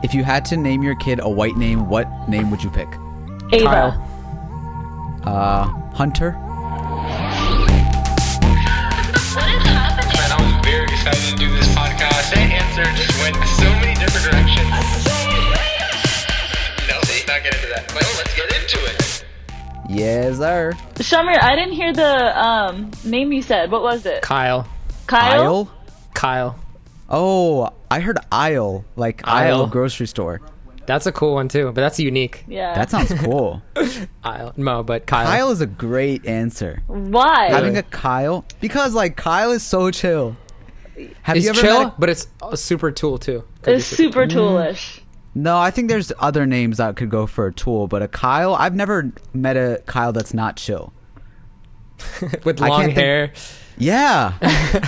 If you had to name your kid a white name, what name would you pick? Ava. Hunter. What is happening? Man, I was very excited to do this podcast. That answer just went so many different directions. No, let's not get into that. But let's get into it. Yes, sir. SHAH-AMEER, I didn't hear the name you said. What was it? Kyle. Kyle? Kyle. Oh, I heard aisle, like aisle grocery store. That's a cool one too, but that's unique. Yeah. That sounds cool. Aisle. No, but Kyle. Kyle is a great answer. Why? Having a Kyle, because like Kyle is so chill. Have It's you ever chill, met but it's a super tool too. Could It's be super toolish. No, I think there's other names that could go for a tool, but a Kyle, I've never met a Kyle that's not chill. with I long can't think- hair. Yeah,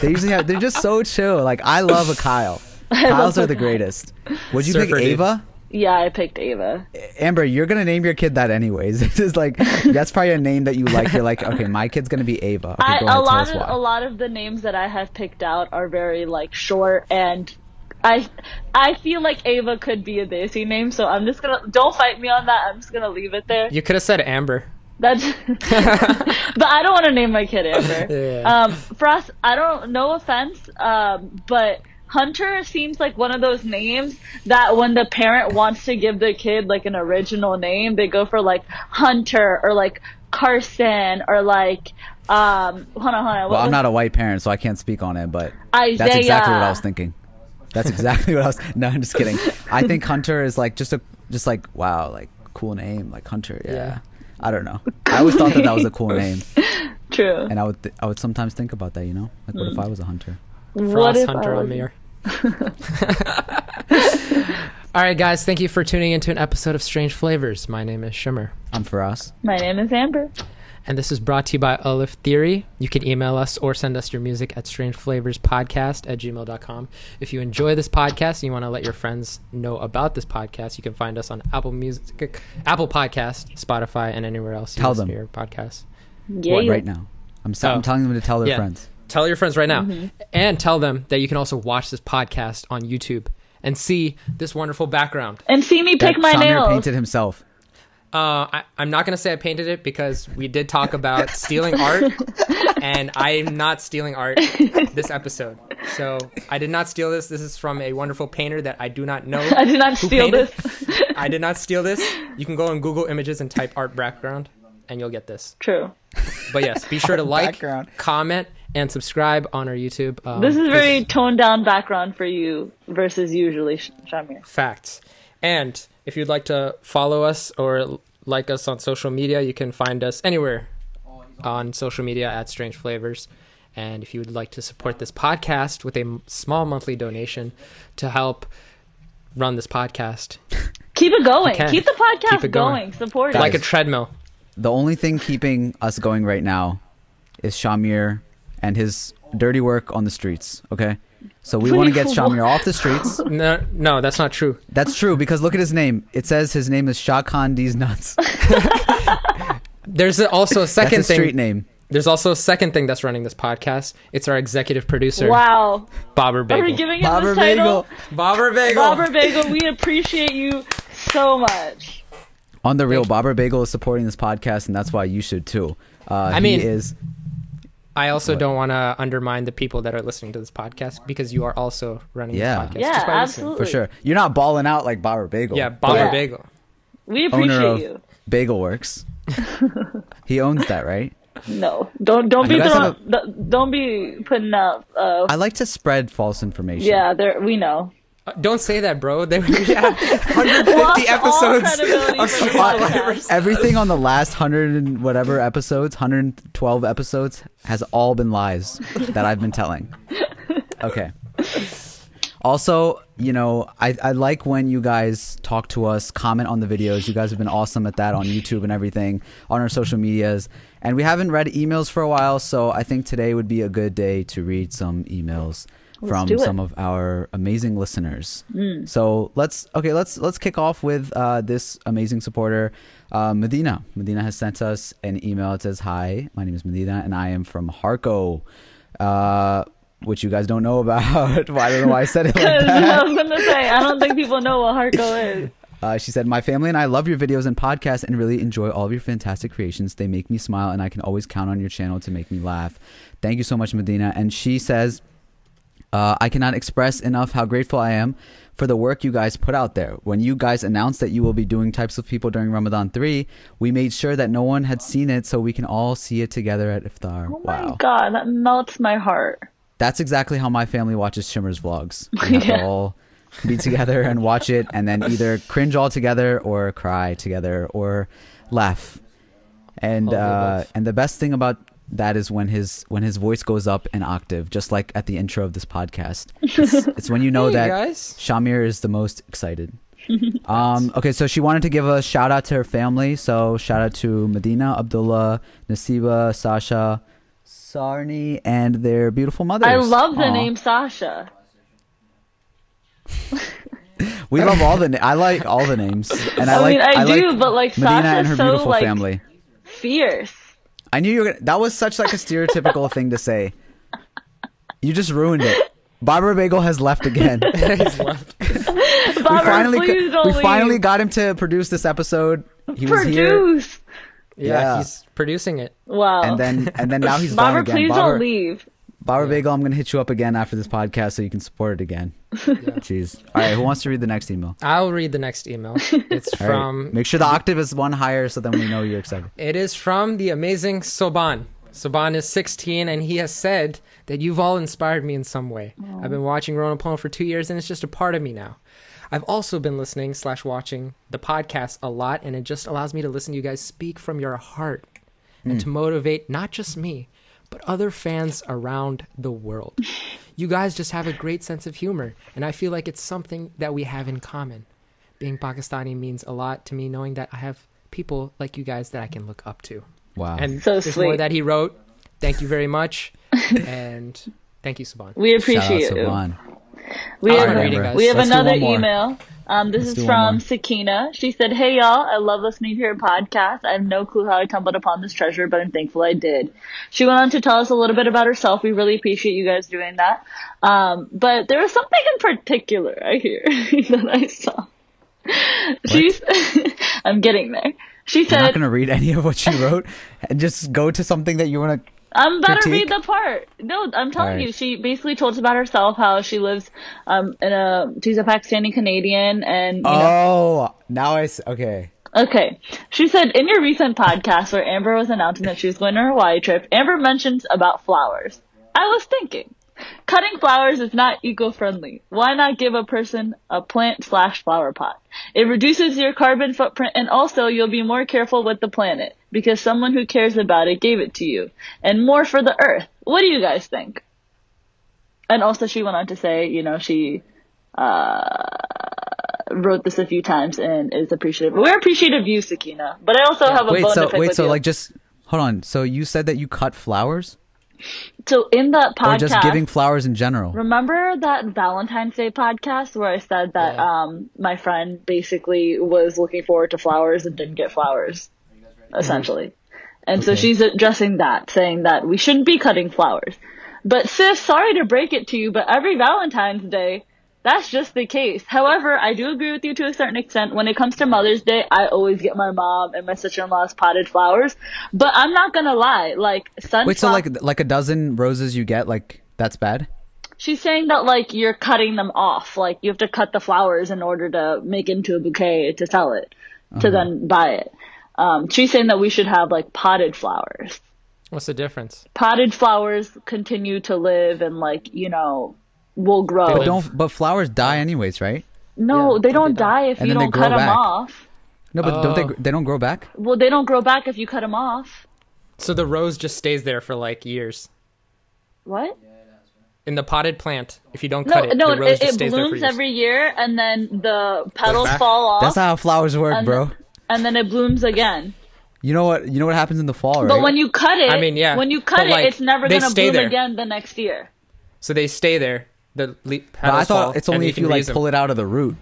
they're just so chill. Like I love a Kyle. Kyles are the greatest. Would you Surfer pick dude. Ava? Yeah, I picked Ava. Amber, you're gonna name your kid that anyways. It's just like that's probably a name that you like. You're like, okay, my kid's gonna be Ava. Okay, go ahead, tell us why. A lot of the names that I have picked out are very like short, and I feel like Ava could be a Desi name, so I'm just gonna don't fight me on that. I'm just gonna leave it there. You could have said Amber. That's but I don't want to name my kid Amber. Yeah. For us, I don't. No offense, but Hunter seems like one of those names that when the parent wants to give their kid like an original name, they go for like Hunter or like Carson or like hold on. Well, I'm not a white parent, so I can't speak on it, but Isaiah. that's exactly what I was thinking. That's exactly what I was. No, I'm just kidding. I think Hunter is like just like wow, like cool name, like Hunter. Yeah. I don't know. I always thought that was a cool name, True. and I would sometimes think about that. You know, like what if I was a hunter? Frost if Hunter I on was- Amir. All right, guys. Thank you for tuning into an episode of Strange Flavors. My name is Shimmer. I'm FARAS. My name is Amber. And this is brought to you by Alif Theory. You can email us or send us your music at strangeflavorspodcast@gmail.com. If you enjoy this podcast and you want to let your friends know about this podcast, you can find us on Apple Music, Apple Podcast, Spotify, and anywhere else you Tell listen them. to your podcast. Yeah. What right now? I'm telling them to tell their Yeah. friends. Tell your friends right now. And tell them that you can also watch this podcast on YouTube and see this wonderful background. And see me pick That my SHAH-AMEER nails. painted himself. I'm not going to say I painted it because we did talk about stealing art, and I'm not stealing art this episode. So I did not steal this. This is from a wonderful painter that I do not know. I did not who steal painted. this. I did not steal this. You can go on Google Images and type art background, and you'll get this. True. But yes, be sure to like, Background. comment, and subscribe on our YouTube. This is very toned down background for you versus usually SHAH-AMEER. Facts. And if you'd like to follow us or like us on social media, you can find us anywhere on social media at Strange Flavors. And if you would like to support this podcast with a small monthly donation to help run this podcast, Keep it going. can. Keep the podcast Keep it going. going. Support Guys. like a it. treadmill. The only thing keeping us going right now is SHAH-AMEER and his dirty work on the streets. Okay, so we want to get SHAH-AMEER off the streets. No, that's not true. That's true because look at his name. It says his name is Shah Khan D's Nuts. There's also a That's second his thing. street name. There's also a second thing that's running this podcast. It's our executive producer, Wow. Bobber Are Bagel. we giving him Bobber this title? Bagel. Bobber Bagel. Bobber Bagel, we appreciate you so much. On the real, Bobber Bagel is supporting this podcast, and that's why you should too. I mean- he is. I also What? don't want to undermine the people that are listening to this podcast because you are also running Yeah. this podcast. Yeah, just by listening. absolutely. For sure. You're not balling out like Bobber Bagel. Yeah, Bobber Yeah. Bagel. We Owner appreciate of you. Bagel Works. He owns that, right? No, don't be You guys throwing, don't be putting out. I like to spread false information. Yeah, there we know. Don't say that, bro. They had 150 Lost all episodes credibility of for the Strange podcast. Flavors. Everything on the last 100 and whatever episodes, 112 episodes, has all been lies that I've been telling. Okay. Also, you know, I like when you guys talk to us, comment on the videos. You guys have been awesome at that on YouTube and everything, on our social medias. And we haven't read emails for a while, so I think today would be a good day to read some emails from do it. some of our amazing listeners. So let's kick off with this amazing supporter, Medina. Medina has sent us an email. It says, "Hi, my name is Medina, and I am from Harco. which you guys don't know about. Well, I don't know why I said it like I that. was gonna say, I don't think people know what Harko is. She said, my family and I love your videos and podcasts and really enjoy all of your fantastic creations. They make me smile and I can always count on your channel to make me laugh. Thank you so much, Medina. And she says, I cannot express enough how grateful I am for the work you guys put out there. When you guys announced that you will be doing Types of People during Ramadan 3, we made sure that no one had seen it so we can all see it together at iftar. Oh my God, that melts my heart. That's exactly how my family watches Shimmer's vlogs. We have to all be together and watch it and then either cringe all together or cry together or laugh. And the best thing about that is when his voice goes up an octave, just like at the intro of this podcast. It's when you know that SHAH-AMEER is the most excited. Okay, so she wanted to give a shout out to her family. So shout out to Medina, Abdullah, Nasiba, Sasha, Sarni, and their beautiful mothers. I love the name Sasha. We love all the. I like all the names, and I do, but like Medina Sasha's and her so beautiful like family. Fierce. I knew you were gonna. That was such like a stereotypical thing to say. You just ruined it. Barbara Bagel has left again. He's left. Barbara, we finally got him to produce this episode. He was here. Yeah, he's producing it. Wow. And then now he's Barbara, gone again. please don't leave. Barbara Bagel, I'm gonna hit you up again after this podcast so you can support it again. Jeez. All right, who wants to read the next email? I'll read the next email. It's from. Right. Make sure the octave is one higher so then we know you're excited. It is from the amazing Soban. Soban is 16 and he has said that you've all inspired me in some way. I've been watching Rona Poem for 2 years and it's just a part of me now. I've also been listening / watching the podcast a lot, and it just allows me to listen to you guys speak from your heart and to motivate not just me, but other fans around the world. You guys just have a great sense of humor, and I feel like it's something that we have in common. Being Pakistani means a lot to me, knowing that I have people like you guys that I can look up to. Wow. And so there's sweet. more that he wrote. Thank you very much. And thank you, Saban. We appreciate you. Saban. We have Let's another do one more. email. This is from Sakina. She said, "Hey y'all, I love listening to your podcast. I have no clue how I tumbled upon this treasure, but I'm thankful I did." She went on to tell us a little bit about herself. We really appreciate you guys doing that. But there was something in particular I hear that I saw. I'm getting there. She said, "You're not going to read any of what she wrote and just go to something that you want to." I'm about to read the part. No, I'm telling you. She basically told us about herself, how she lives she's a Pakistani Canadian, and now okay. Okay. She said, in your recent podcast where Amber was announcing that she was going on her Hawaii trip, Amber mentions about flowers. I was thinking, cutting flowers is not eco-friendly. Why not give a person a plant/flower pot? It reduces your carbon footprint, and also you'll be more careful with the planet because someone who cares about it gave it to you, and more for the earth. What do you guys think? And also she went on to say, she wrote this a few times and is appreciative. We're appreciative of you, Sakina, but I also have a bone to pick with you. Like, just hold on. So you said that you cut flowers? So in that podcast, or just giving flowers in general. Remember that Valentine's Day podcast where I said that my friend basically was looking forward to flowers and didn't get flowers, essentially. And so she's addressing that, saying that we shouldn't be cutting flowers. But sis, sorry to break it to you, but every Valentine's Day, that's just the case. However, I do agree with you to a certain extent. When it comes to Mother's Day, I always get my mom and my sister-in-law's potted flowers. But I'm not gonna lie, like sunflower. Wait, so like a dozen roses you get, like that's bad? She's saying that like you're cutting them off, like you have to cut the flowers in order to make it into a bouquet to sell it, to then buy it. She's saying that we should have like potted flowers. What's the difference? Potted flowers continue to live and will grow. But flowers die anyways, right? No, they don't die if you don't cut them off. No, but they don't grow back? Well, they don't grow back if you cut them off. So the rose just stays there for like years. What? In the potted plant, if you don't cut the rose just stays there for blooms years. every year, and then the petals fall off. That's not how flowers work, bro. And then it blooms again. You know what happens in the fall, right? But when you cut it, when you cut it, it's never going to bloom again the next year. So they stay there. The petals I thought it's only if you like pull it out of the root,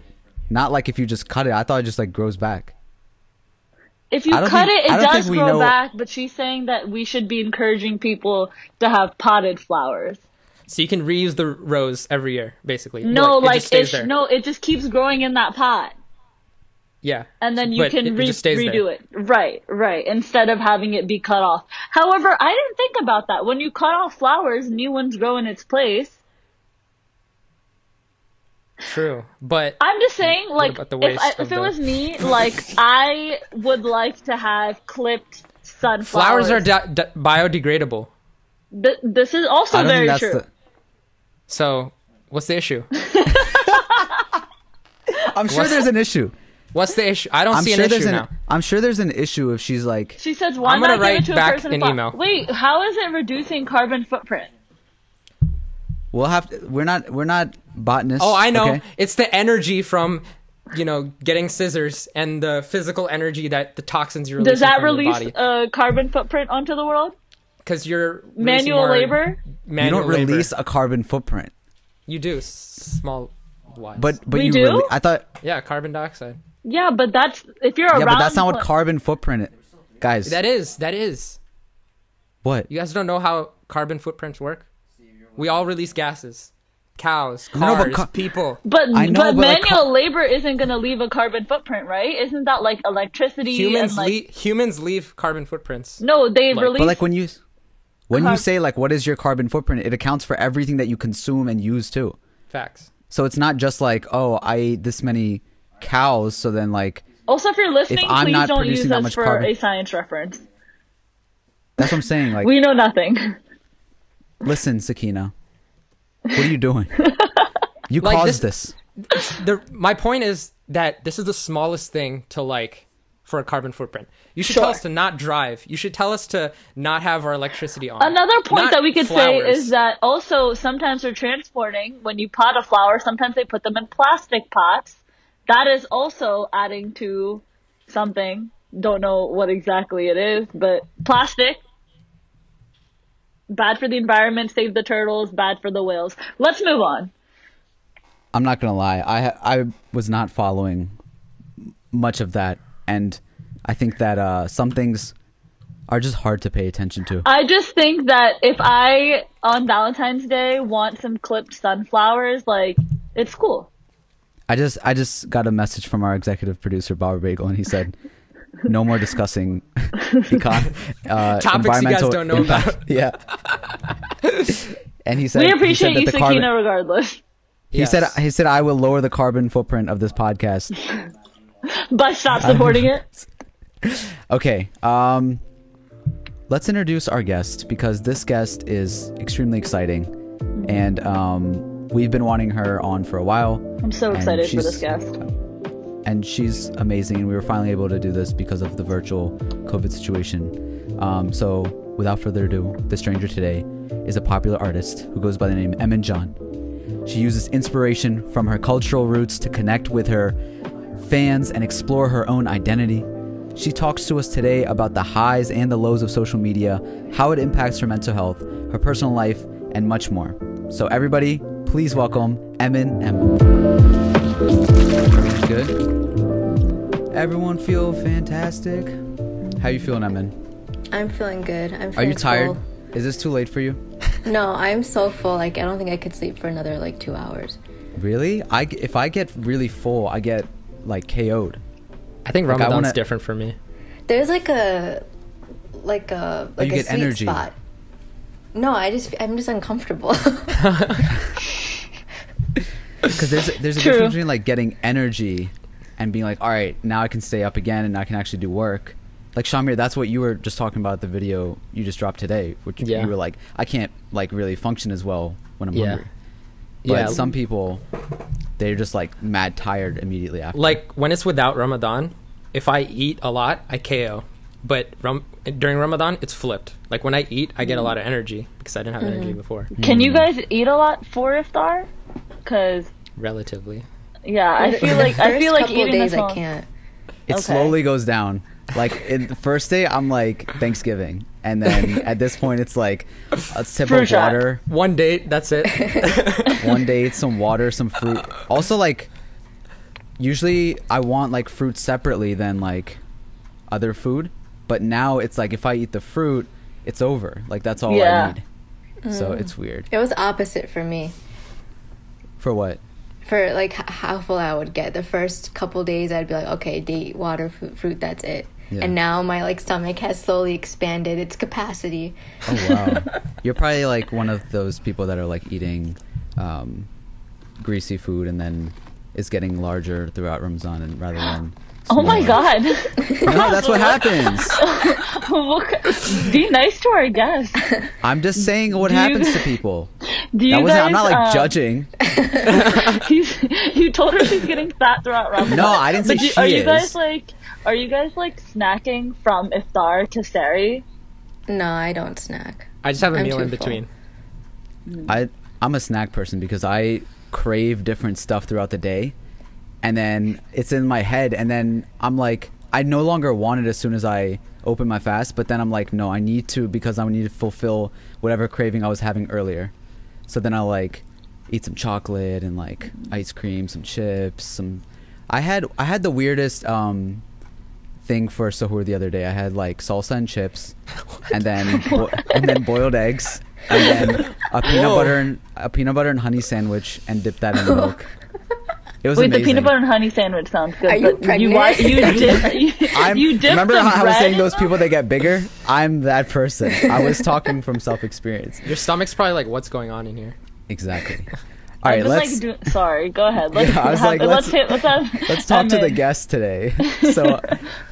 not like if you just cut it. I thought it just like grows back. If you cut it, it does grow back. But she's saying that we should be encouraging people to have potted flowers. So you can reuse the rose every year, basically. No, Like, it just stays there. no, it just keeps growing in that pot. Yeah. And then you But can it just stays redo there. it. Right. Instead of having it be cut off. However, I didn't think about that. When you cut off flowers, new ones grow in its place. True. But I'm just saying, like, about the waste if of it the- was me, like, I would like to have clipped sunflowers. flowers are biodegradable. This is also I don't very think that's true. So what's the issue? I'm sure there's an issue. What's the issue? I don't I'm see sure an there's issue now. I'm sure there's an issue if she's like, She says, why I'm gonna not give write it to back a person? an email. Wait, how is it reducing carbon footprint? we'll have to, we're not botanists. Oh, I know. okay? It's the energy from, getting scissors and the physical energy that the toxins you're releasing Does that from your release body. a carbon footprint onto the world? Because you're releasing Manual more labor? You Manual don't labor. release a carbon footprint, You do small wise. but We you do? I thought yeah, carbon dioxide. Yeah, but that's if you're yeah, around. but that's not what carbon footprint. Guys, That is. what? You guys don't know how carbon footprints work? We all release gases. Cows, No, cars, but people. But I know, but, like, manual labor isn't going to leave a carbon footprint, right? Isn't that like electricity? Humans and, like, humans leave carbon footprints. No, they Like- release. But like when you Car- say like what is your carbon footprint, it accounts for everything that you consume and use too. Facts. So it's not just like, oh, I ate this many cows, so then like Also, if you're listening, If I'm please not don't producing use that us much for carbon- a science reference. that's what I'm saying. Like, We know nothing. listen, Sakina, what are you doing? You Like, caused this. My point is that this is the smallest thing to for a carbon footprint. You should Sure. tell us to not drive. You should tell us to not have our electricity on. Another point Not that we could flowers. say is that also sometimes they're transporting, when you pot a flower, sometimes they put them in plastic pots. That is also adding to something. Don't know what exactly it is, but plastic. Bad for the environment, save the turtles, bad for the whales. Let's move on. I'm not gonna lie. I was not following much of that, and I think that some things are just hard to pay attention to. I just think that if I, on Valentine's Day, want some clipped sunflowers, like, it's cool. I just got a message from our executive producer Bauer Bagel, and he said, "No more discussing Topics you guys environmental don't know impact." about. Yeah. And he said, We appreciate he said you, that the Sakina, carbon, regardless. he said I will lower the carbon footprint of this podcast. But stop supporting it. Okay, let's introduce our guest, because this guest is extremely exciting, and we've been wanting her on for a while. I'm so And excited for this she's- guest. And she's amazing, and we were finally able to do this because of the virtual COVID situation. So without further ado, the stranger today is a popular artist who goes by the name Emmen John. She uses inspiration from her cultural roots to connect with her fans and explore her own identity. She talks to us today about the highs and the lows of social media, how it impacts her mental health, her personal life, and much more. So everybody, please welcome Emmen Ahmed. Good? Everyone feel fantastic? How you feeling, Emmen? I'm feeling good. I'm feeling Are you tired? full. Is this too late for you? No, I'm so full. Like, I don't think I could sleep for another, 2 hours. Really? If I get really full, I get KO'd. I think Like, I Ramadan's wanna- different for me. There's a you get sweet energy. spot. No, I'm just uncomfortable. Because there's a True. difference between getting energy and being all right, now I can stay up again and I can actually do work. Like SHAH-AMEER, that's what you were just talking about, the video you just dropped today, which Yeah. you were like, I can't really function as well when I'm Yeah. hungry. But Yeah. some people, they're just mad tired immediately after. When it's without Ramadan, if I eat a lot, I KO. But during Ramadan, it's flipped. When I eat, I get a lot of energy because I didn't have energy before. Can you guys eat a lot for iftar? Because, Relatively. yeah, I feel like couple eating days this I one. can't. It Okay. slowly goes down. In the first day, I'm Thanksgiving. And then at this point, it's a sip Fruit of shot. water. One date, that's it. One day, it's some water, some fruit. Also, usually I want fruit separately than other food. But now it's if I eat the fruit, it's over. That's all I Yeah. need. So it's weird. It was opposite for me. For what? For like how full I would get. The first couple days I'd be like, okay, date, water, fruit, that's it. Yeah. And now my like stomach has slowly expanded its capacity. Oh wow. You're probably like one of those people that are like eating greasy food and then it's getting larger throughout Ramadan and rather than Oh my smaller. god. No, that's what happens. Be nice to our guests. I'm just saying what happens to people. Do you I'm not like guys, judging. You told her she's getting fat throughout Ramadan. No, I didn't say But she are you is. guys like snacking from iftar to sari? No, I don't snack. I just have a I'm meal too in full. between. I'm a snack person because I crave different stuff throughout the day. And then it's in my head, and then I'm like, I no longer want it as soon as I open my fast, but then I'm like, no, I need to because I need to fulfill whatever craving I was having earlier. So then I'll like eat some chocolate and like ice cream, some chips, I had the weirdest thing for sahur the other day. I had like salsa and chips, and then boiled eggs, and then a peanut butter and honey sandwich, and dipped that in milk. It was amazing. The peanut butter and honey sandwich sounds good. Are you but pregnant? You dipped remember the how I was saying bread? those people that get bigger? I'm that person. I was talking from self-experience. Your stomach's probably like, what's going on in here? Exactly. All right, I've been, let's sorry, go ahead. Yeah, I was like, let's let's talk to the Emmen. guest today. So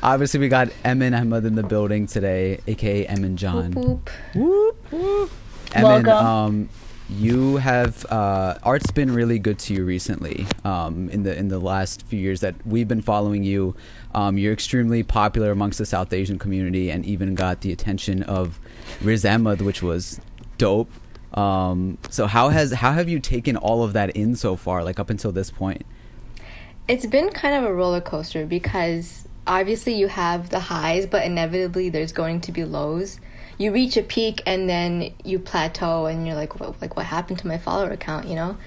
obviously we got Emmen Ahmed in the building today, aka Emmen John. Whoop. Whoop, whoop. Emmen, Welcome. you have art's been really good to you recently. In the last few years that we've been following you, you're extremely popular amongst the South Asian community, and even got the attention of Riz Ahmed, which was dope. So how have you taken all of that in so far, like up until this point? It's been kind of a roller coaster because obviously you have the highs, but inevitably there's going to be lows. You reach a peak and then you plateau, and you're like, what happened to my follower account, you know?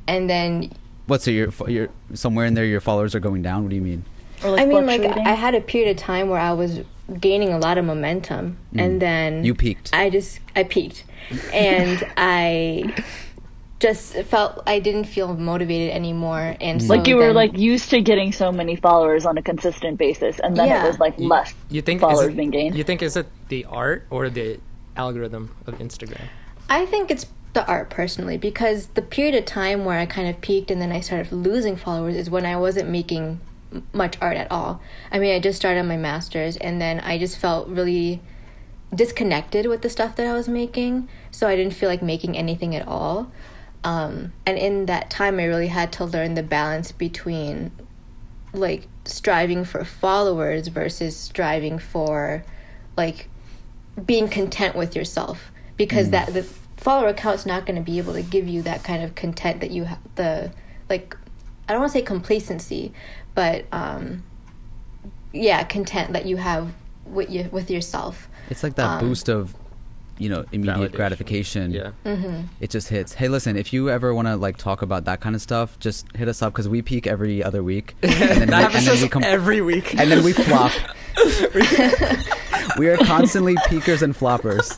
And then What? So you're somewhere in there, your followers are going down? What do you mean? Or like I mean, like fluctuating? I had a period of time where I was gaining a lot of momentum, and then You peaked. I peaked, and I just felt I didn't feel motivated anymore, and so Like you were then- like used to getting so many followers on a consistent basis, and then Yeah. it was like less You think followers being gained. You think is it the art or the algorithm of Instagram? I think it's the art personally, because the period of time where I kind of peaked and then I started losing followers is when I wasn't making much art at all. I mean, I just started my master's, and then I just felt really disconnected with the stuff that I was making, so I didn't feel like making anything at all. And in that time, I really had to learn the balance between like striving for followers versus striving for like being content with yourself, because that the follower account's not going to be able to give you that kind of content that you have, the like, I don't want to say complacency, but content that you have with yourself. It's like that boost of, immediate Validation. gratification. Yeah. It just hits. Hey, listen, if you ever want to like talk about that kind of stuff, just hit us up, because we peak every other week, and then, That and then we happens every week. and then we flop. We are constantly peakers and floppers.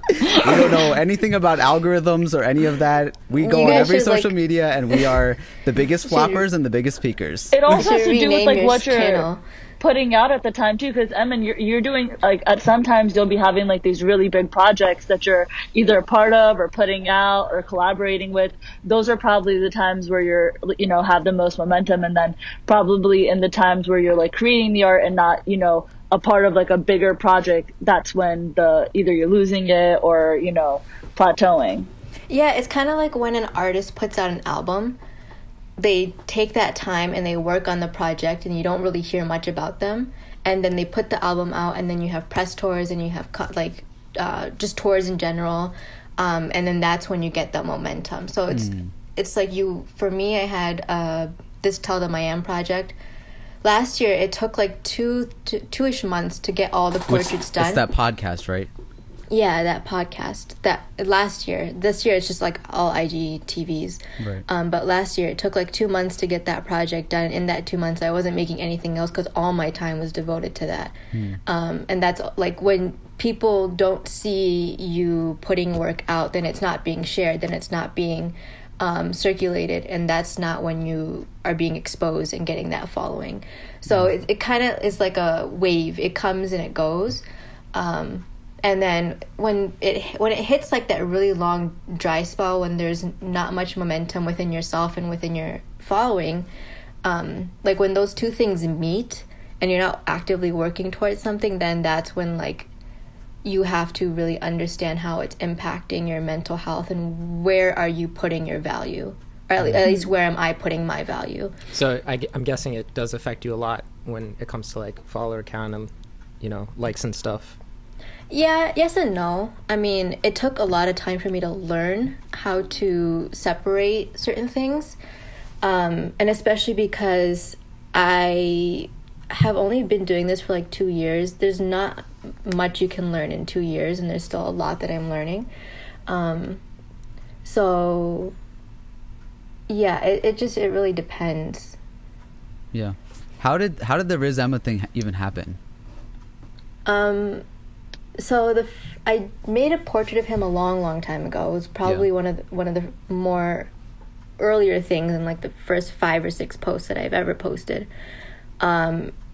We don't know anything about algorithms or any of that. We go You on guys every should, social like- media, and we are the biggest floppers and the biggest peakers. It also has should to do with rename like your what you're channel. putting out at the time too, because Emmen, you're doing like at sometimes you'll be having like these really big projects that you're either a part of or putting out or collaborating with. Those are probably the times where you're have the most momentum, and then probably in the times where you're like creating the art and not a part of like a bigger project, that's when either you're losing it or plateauing. Yeah, it's kind of like when an artist puts out an album. They take that time and they work on the project, and you don't really hear much about them. And then they put the album out, and then you have press tours, and you have just tours in general. And then that's when you get the momentum. So it's like for me, I had this Tell Them I Am project. Last year, it took like two-ish months to get all the portraits done. It's that podcast, right? Yeah, that podcast. That last year. This year it's just like all IGTVs. Right. But last year it took like 2 months to get that project done. In that 2 months, I wasn't making anything else because all my time was devoted to that. And that's like when people don't see you putting work out, then it's not being shared, then it's not being circulated, and that's not when you are being exposed and getting that following. So it kind of is like a wave. It comes and it goes. And then when it hits like that really long dry spell, when there's not much momentum within yourself and within your following, like when those two things meet and you're not actively working towards something, then that's when like you have to really understand how it's impacting your mental health and where are you putting your value, or at least where am I putting my value. So I'm guessing it does affect you a lot when it comes to like follower count and, you know, likes and stuff. Yeah, yes and no. I mean, it took a lot of time for me to learn how to separate certain things. And especially because I have only been doing this for like 2 years. There's not much you can learn in 2 years, and there's still a lot that I'm learning. So yeah, it really depends. Yeah. How did the Riz Emma thing even happen? So I made a portrait of him a long time ago. It was probably one of the more earlier things in like the first 5 or 6 posts that I've ever posted.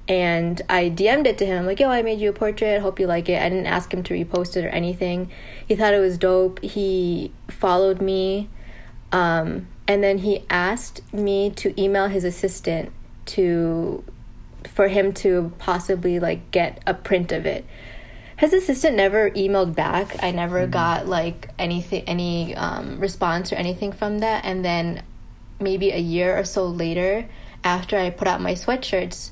And I DM'd it to him. I'm like, yo, I made you a portrait. Hope you like it. I didn't ask him to repost it or anything. He thought it was dope. He followed me. And then he asked me to email his assistant for him to possibly like get a print of it. His assistant never emailed back. I never got like any response or anything from that. And then maybe a year or so later, after I put out my sweatshirts,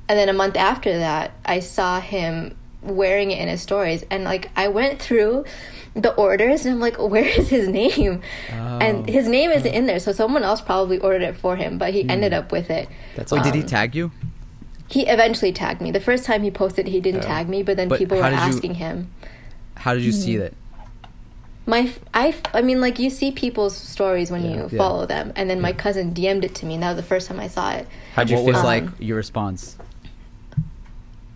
and then a month after that, I saw him wearing it in his stories. And like I went through the orders and I'm like, where is his name? And his name isn't in there. So someone else probably ordered it for him, but he ended up with it. Wait, did he tag you? He eventually tagged me. The first time he posted, he didn't tag me, but then people were asking him. How did you see that? I mean, like, you see people's stories when you follow them, and then my cousin DM'd it to me, and that was the first time I saw it. What was like your response?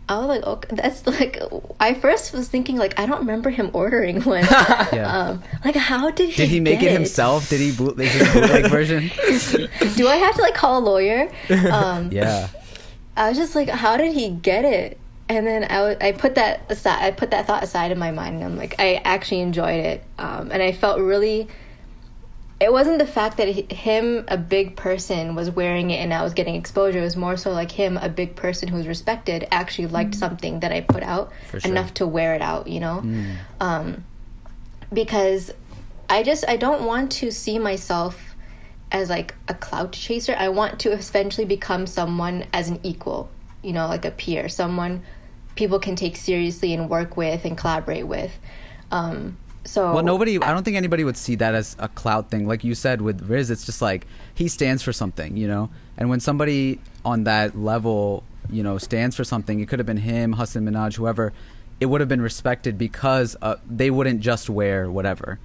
I was like, okay, that's like, I first was thinking like, I don't remember him ordering one. Like, how did he? Did he make it himself? Did he bootleg his bootleg version? Do I have to like call a lawyer? Yeah. I was just like, how did he get it? And then I put that aside. I put that thought aside in my mind, and I'm like, I actually enjoyed it, and I felt really. It wasn't the fact that him, a big person, was wearing it and I was getting exposure. It was more so like him, a big person who's respected, actually liked something that I put out enough to wear it out, you know? Because I don't want to see myself as like a clout chaser. I want to eventually become someone as an equal, you know, like a peer, someone people can take seriously and work with and collaborate with. I don't think anybody would see that as a clout thing. Like you said with Riz, it's just like he stands for something, you know? And when somebody on that level, you know, stands for something, it could have been him, Hassan Minhaj, whoever, it would have been respected because they wouldn't just wear whatever.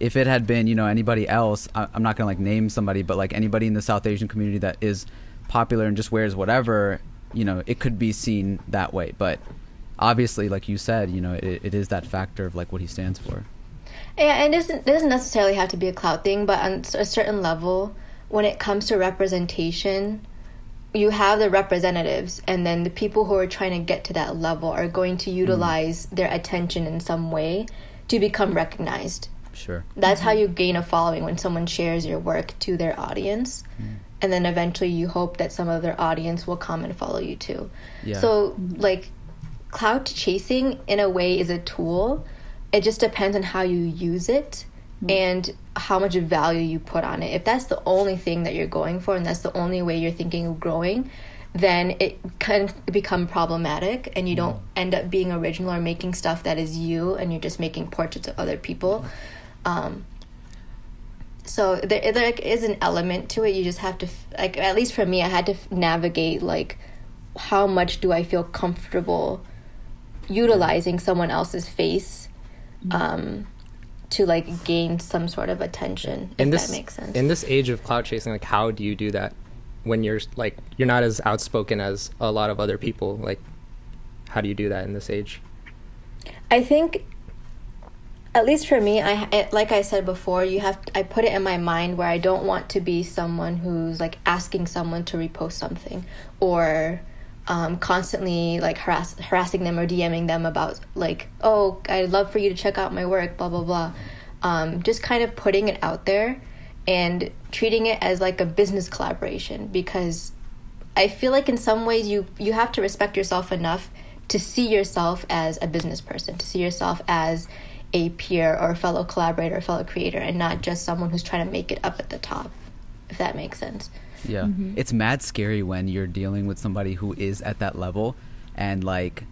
If it had been, you know, anybody else, I'm not going to like name somebody, but like anybody in the South Asian community that is popular and just wears whatever, you know, it could be seen that way. But obviously, like you said, you know, it is that factor of like what he stands for. Yeah, and it doesn't necessarily have to be a clout thing, but on a certain level, when it comes to representation, you have the representatives, and then the people who are trying to get to that level are going to utilize their attention in some way to become recognized. Sure. That's how you gain a following, when someone shares your work to their audience. And then eventually you hope that some of their audience will come and follow you too. Yeah. So, like, clout chasing, in a way, is a tool. It just depends on how you use it and how much value you put on it. If that's the only thing that you're going for and that's the only way you're thinking of growing, then it can become problematic and you don't end up being original or making stuff that is you, and you're just making portraits of other people. So there is an element to it. You just have to, like, at least for me, I had to navigate, like, how much do I feel comfortable utilizing someone else's face to like gain some sort of attention, if that makes sense. In this age of clout chasing, like how do you do that when you're not as outspoken as a lot of other people? Like, how do you do that in this age? I think, at least for me, like I said before, I put it in my mind where I don't want to be someone who's like asking someone to repost something, or constantly like harassing them or DMing them about like, oh, I'd love for you to check out my work, blah blah blah. Just kind of putting it out there and treating it as like a business collaboration, because I feel like in some ways you have to respect yourself enough to see yourself as a business person, to see yourself as a peer or a fellow collaborator, a fellow creator, and not just someone who's trying to make it up at the top, if that makes sense. Yeah. It's mad scary when you're dealing with somebody who is at that level. And like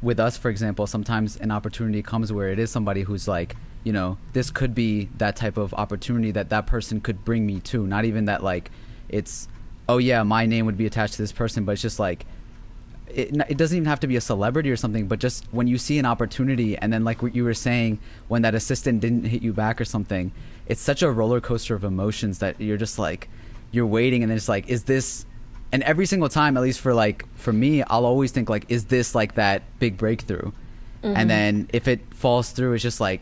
with us, for example, sometimes an opportunity comes where it is somebody who's like, you know, this could be that type of opportunity that person could bring me to. Not even that like it's, oh yeah, my name would be attached to this person, but it's just like, it doesn't even have to be a celebrity or something, but just when you see an opportunity, and then like what you were saying, when that assistant didn't hit you back or something, it's such a roller coaster of emotions that you're just like, you're waiting, and then it's like, is this, and every single time, at least for me, I'll always think like, is this like that big breakthrough? And then if it falls through, it's just like,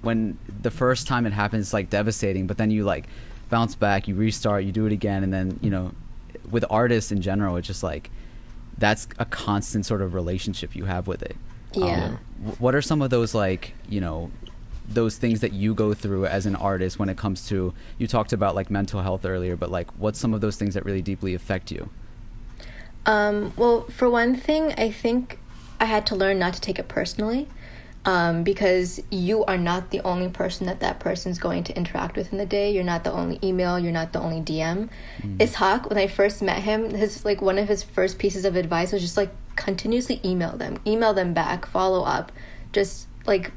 when the first time it happens, it's like devastating, but then you like bounce back, you restart, you do it again, and then, you know, with artists in general, it's just like, that's a constant sort of relationship you have with it. Yeah. What are some of those, like, you know, those things that you go through as an artist when it comes to, you talked about like mental health earlier, but like what's some of those things that really deeply affect you? Well, for one thing, I think I had to learn not to take it personally, because you are not the only person that person's going to interact with in the day. You're not the only email, you're not the only DM. Ishaq, when I first met him, one of his first pieces of advice was just like, continuously email them back, follow up, just like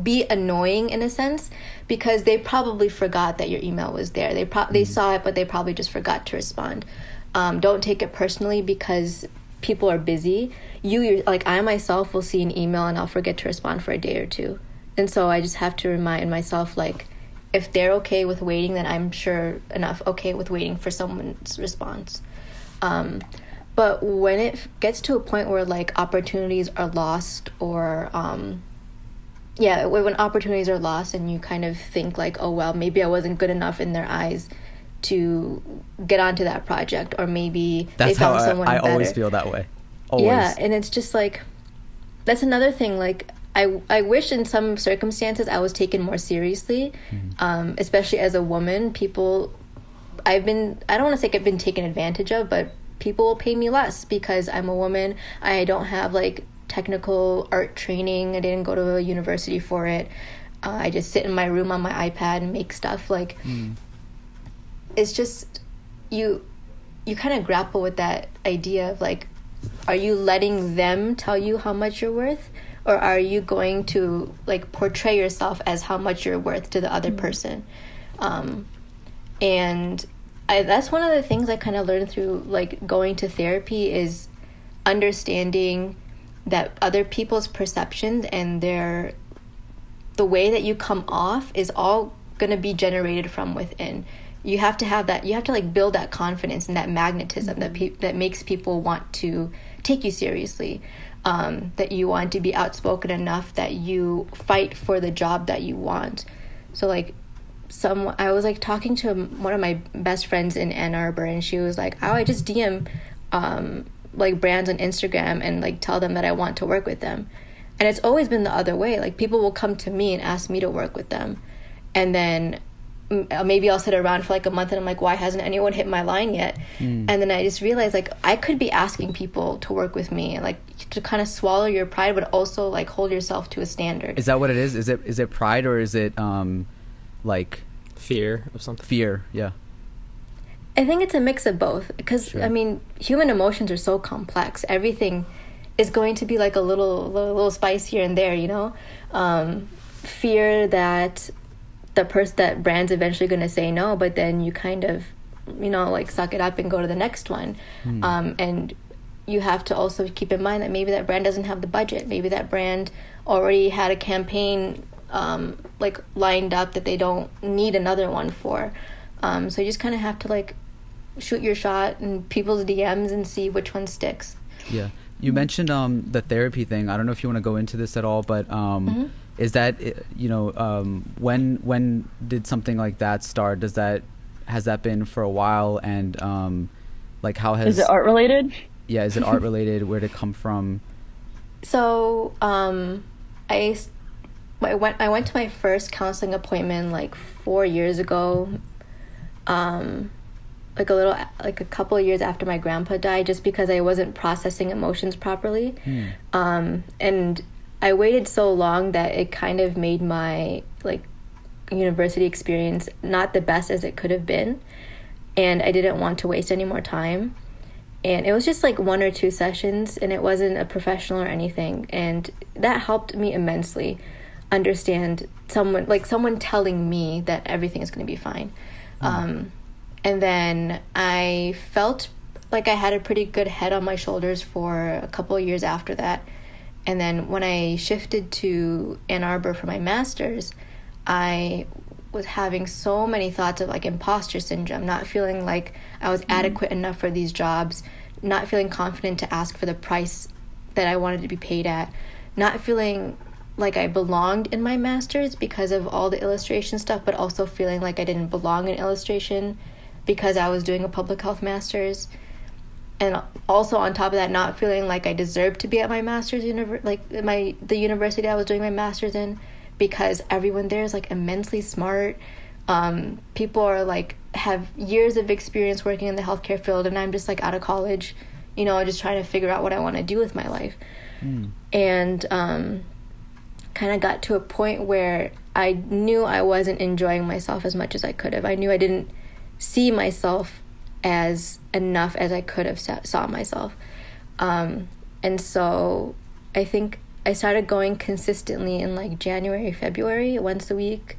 be annoying in a sense, because they probably forgot that your email was there. They saw it, but they probably just forgot to respond. Don't take it personally, because people are busy. You're like, I myself will see an email and I'll forget to respond for a day or two, and so I just have to remind myself, like, if they're okay with waiting, then I'm sure enough okay with waiting for someone's response. But when it gets to a point where like opportunities are lost, or when opportunities are lost and you kind of think like, oh well, maybe I wasn't good enough in their eyes to get onto that project, or maybe they found someone better. I always feel that way. Always. Yeah, and it's just like, that's another thing. Like, I wish in some circumstances I was taken more seriously, especially as a woman. I don't want to say I've been taken advantage of, but people will pay me less because I'm a woman. I don't have like technical art training. I didn't go to a university for it. I just sit in my room on my iPad and make stuff. Like, it's just, you kind of grapple with that idea of like, are you letting them tell you how much you're worth, or are you going to like portray yourself as how much you're worth to the other person? And that's one of the things I kind of learned through like going to therapy, is understanding that other people's perceptions and the way that you come off is all going to be generated from within. You have to have that. You have to like build that confidence and that magnetism that makes people want to take you seriously. That you want to be outspoken enough that you fight for the job that you want. So like, I was like talking to one of my best friends in Ann Arbor, and she was like, "Oh, I just DM like brands on Instagram and like tell them that I want to work with them." And it's always been the other way. Like, people will come to me and ask me to work with them, and then maybe I'll sit around for like a month and I'm like, why hasn't anyone hit my line yet? And then I just realized like I could be asking people to work with me, like to kind of swallow your pride, but also like hold yourself to a standard. Is that what it is? Is it pride, or is it like fear of something? Fear, yeah. I think it's a mix of both, because sure. I mean, human emotions are so complex. Everything is going to be like a little spice here and there, you know. Fear that that brand's eventually going to say no, but then you kind of, you know, like suck it up and go to the next one. And you have to also keep in mind that maybe that brand doesn't have the budget. Maybe that brand already had a campaign like lined up that they don't need another one for. So you just kind of have to like shoot your shot in people's DMs and see which one sticks. Yeah. You mentioned the therapy thing. I don't know if you want to go into this at all, but is that, you know, when did something like that start? Has that been for a while? And like how has... Is it art related? Yeah, is it art related? Where did it come from? So I went to my first counseling appointment like 4 years ago. Like a couple of years after my grandpa died, just because I wasn't processing emotions properly. And I waited so long that it kind of made my like university experience not the best as it could have been, and I didn't want to waste any more time. And it was just like 1 or 2 sessions, and it wasn't a professional or anything, and that helped me immensely understand someone telling me that everything is going to be fine. And then I felt like I had a pretty good head on my shoulders for a couple of years after that. And then when I shifted to Ann Arbor for my master's, I was having so many thoughts of like imposter syndrome, not feeling like I was adequate enough for these jobs, not feeling confident to ask for the price that I wanted to be paid at, not feeling like I belonged in my master's because of all the illustration stuff, but also feeling like I didn't belong in illustration because I was doing a public health master's. And also on top of that, not feeling like I deserved to be at my master's the university I was doing my master's in, because everyone there is like immensely smart. People are like have years of experience working in the healthcare field, and I'm just like out of college, you know, just trying to figure out what I want to do with my life. And kind of got to a point where I knew I wasn't enjoying myself as much as I could have. I knew I didn't see myself as enough as I could have saw myself. And so I think I started going consistently in like January, February, once a week.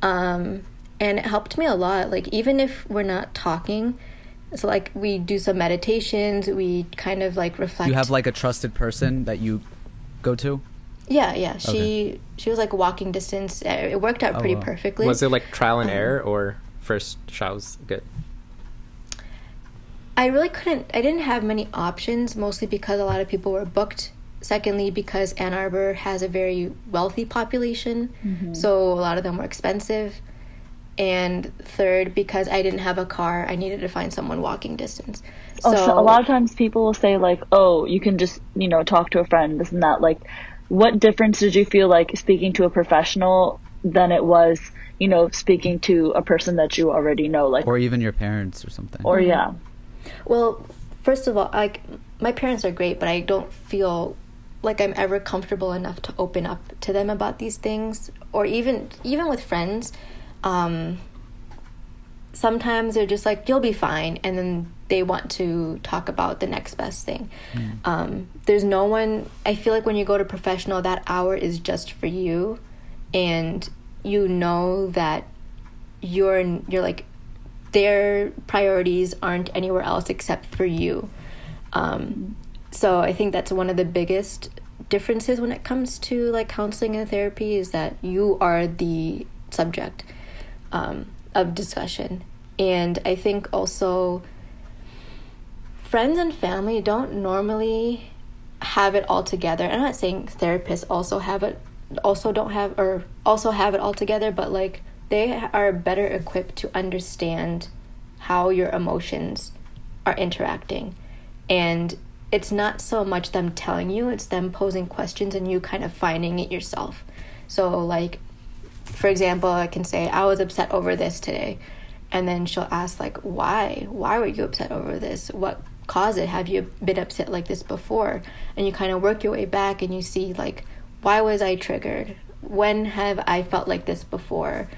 And it helped me a lot. Like, even if we're not talking, so like we do some meditations, we kind of like reflect. You have like a trusted person that you go to? Yeah. She was like walking distance. It worked out pretty perfectly. Was it like trial and error, or first SHAH was good? I didn't have many options, mostly because a lot of people were booked. Secondly, because Ann Arbor has a very wealthy population, so a lot of them were expensive. And third, because I didn't have a car, I needed to find someone walking distance. So a lot of times people will say like, oh, you can just, you know, talk to a friend, this and that. Like, what difference did you feel like speaking to a professional than it was, you know, speaking to a person that you already know, like, or even your parents or something? Or yeah. Well, first of all, like, my parents are great, but I don't feel like I'm ever comfortable enough to open up to them about these things. Or even with friends, sometimes they're just like, you'll be fine, and then they want to talk about the next best thing. There's no one, I feel like when you go to professional, that hour is just for you, and you know that you're like, their priorities aren't anywhere else except for you. So I think that's one of the biggest differences when it comes to like counseling and therapy, is that you are the subject of discussion. And I think also friends and family don't normally have it all together. I'm not saying therapists also have it all together, but like they are better equipped to understand how your emotions are interacting. And it's not so much them telling you, it's them posing questions and you kind of finding it yourself. So like, for example, I can say, I was upset over this today. And then she'll ask like, why? Why were you upset over this? What caused it? Have you been upset like this before? And you kind of work your way back and you see like, why was I triggered? When have I felt like this before?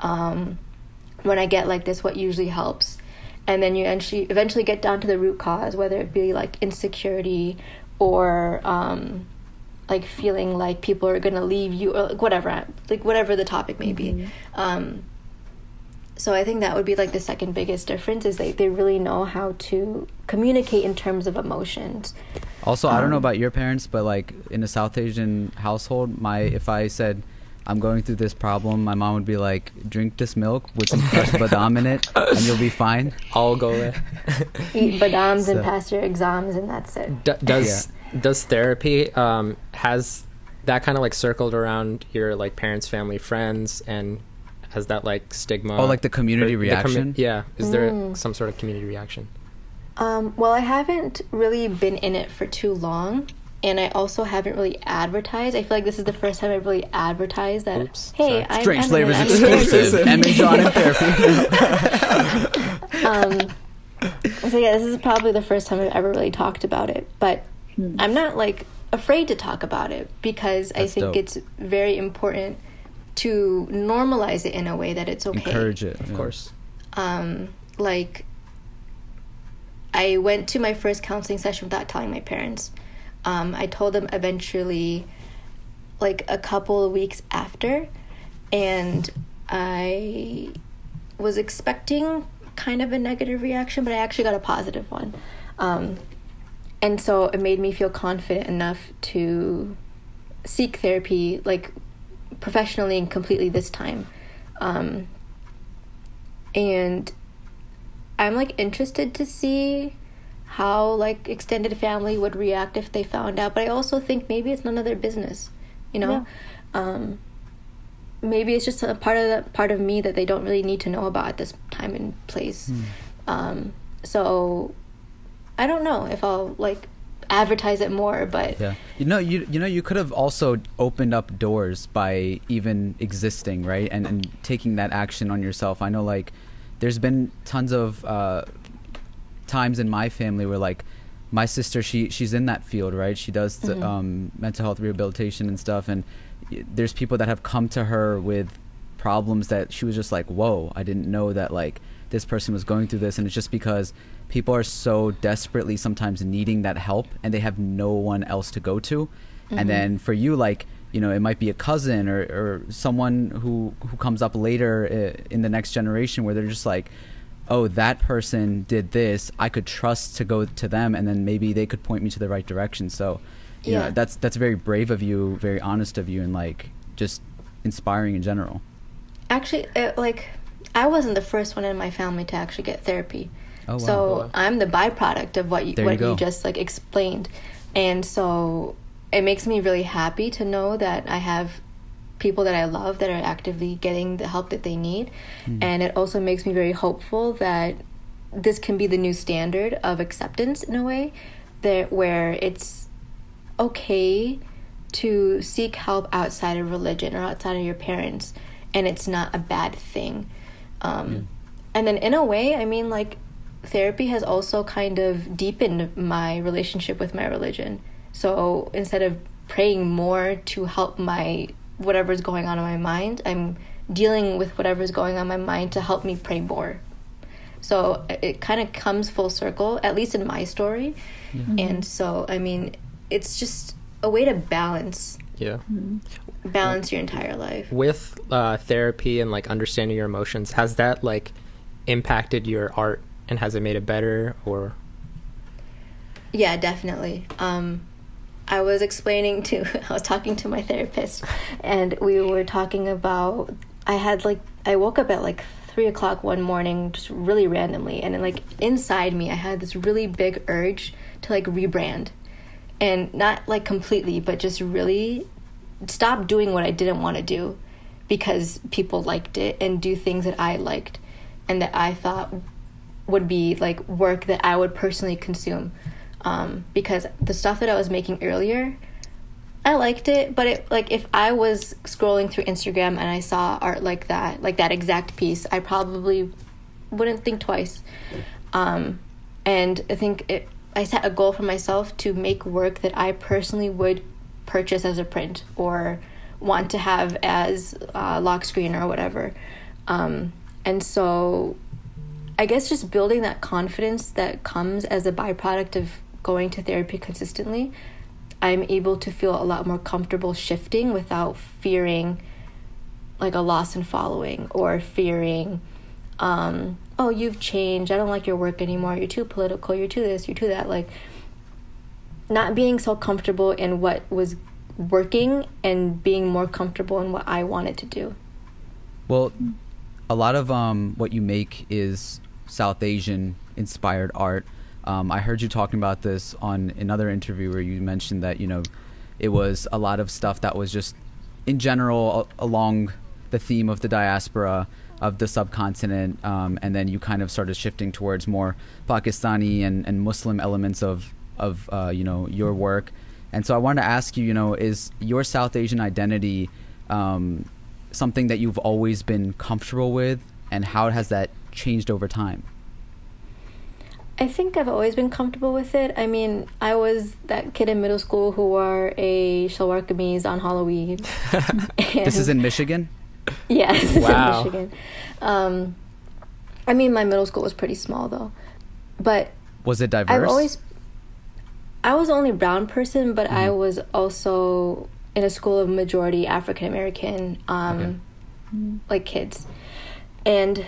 When I get like this, what usually helps? And then you eventually get down to the root cause, whether it be like insecurity or like feeling like people are going to leave you, or whatever the topic may be. So I think that would be like the second biggest difference, is they really know how to communicate in terms of emotions. Also, I don't know about your parents, but like in a South Asian household, if I said I'm going through this problem, my mom would be like, drink this milk with some crushed badam in it and you'll be fine. I'll go there. Eat badams and pass your exams, and that's it. Does therapy has that kind of like circled around your like parents, family, friends, and has that like stigma? Oh, like the community reaction? Is there some sort of community reaction? Well, I haven't really been in it for too long, and I also haven't really advertised. I feel like this is the first time I've really advertised that. Oops, hey, sorry. I'm Strange Emmen, Flavors I'm exclusive. Emmen John in therapy. So yeah, this is probably the first time I've ever really talked about it, but I'm not like afraid to talk about it, because I think dope. it's very important to normalize it in a way that it's okay. Encourage it, Of course. Like, I went to my first counseling session without telling my parents. I told them eventually, like a couple of weeks after, and I was expecting kind of a negative reaction, but I actually got a positive one. And so it made me feel confident enough to seek therapy, like professionally and completely this time. And I'm like interested to see how like extended family would react if they found out, but I also think maybe it's none of their business, you know. Maybe it's just a part of me that they don't really need to know about at this time and place. So I don't know if I'll like advertise it more, but you could have also opened up doors by even existing, right, and taking that action on yourself. I know like there's been tons of times in my family where like my sister, she's in that field, right? She does the, mental health rehabilitation and stuff, and there's people that have come to her with problems that she was just like, whoa, I didn't know that like this person was going through this. And it's just because people are so desperately sometimes needing that help and they have no one else to go to. And then for you, like, you know, it might be a cousin or someone who comes up later in the next generation where they're just like, oh, that person did this, I could trust to go to them, and then maybe they could point me to the right direction. So you know, that's very brave of you, very honest of you, and like just inspiring in general. Actually, like I wasn't the first one in my family to actually get therapy. Oh, wow. So I'm the byproduct of what you just like explained. And so it makes me really happy to know that I have people that I love that are actively getting the help that they need. And it also makes me very hopeful that this can be the new standard of acceptance in a way, that where it's okay to seek help outside of religion or outside of your parents, and it's not a bad thing. And then in a way, I mean, like, therapy has also kind of deepened my relationship with my religion. So instead of praying more to help my whatever's going on in my mind, I'm dealing with whatever's going on in my mind to help me pray more. So it kind of comes full circle, at least in my story. And so, I mean, it's just a way to balance your entire life. With therapy and like understanding your emotions, has that like impacted your art, and has it made it better? Or yeah, definitely. I was talking to my therapist, and we were talking about, I woke up at like 3:00 one morning, just really randomly, and then, like, inside me I had this really big urge to like rebrand, and not like completely, but just really stop doing what I didn't want to do because people liked it, and do things that I liked and that I thought would be like work that I would personally consume. Because the stuff that I was making earlier, I liked it, but it, like, if I was scrolling through Instagram and I saw art like that exact piece, I probably wouldn't think twice. And I think I set a goal for myself to make work that I personally would purchase as a print or want to have as lock screen or whatever. And so I guess just building that confidence that comes as a byproduct of going to therapy consistently, I'm able to feel a lot more comfortable shifting without fearing like a loss in following, or fearing oh, you've changed, I don't like your work anymore, you're too political, you're too this, you're too that. Like, not being so comfortable in what was working and being more comfortable in what I wanted to do. Well, a lot of what you make is South Asian inspired art. I heard you talking about this on another interview where you mentioned that, you know, it was a lot of stuff that was just in general along the theme of the diaspora of the subcontinent, and then you kind of started shifting towards more Pakistani and Muslim elements of you know, your work. And so I wanted to ask you, you know, is your South Asian identity something that you've always been comfortable with, and how has that changed over time? I think I've always been comfortable with it. I mean, I was that kid in middle school who wore a shalwar-kameez on Halloween. This is in Michigan? Yes, this is Wow. in Michigan. I mean, my middle school was pretty small, though. But Was it diverse? I was the only brown person, but I was also in a school of majority African American, like, kids. And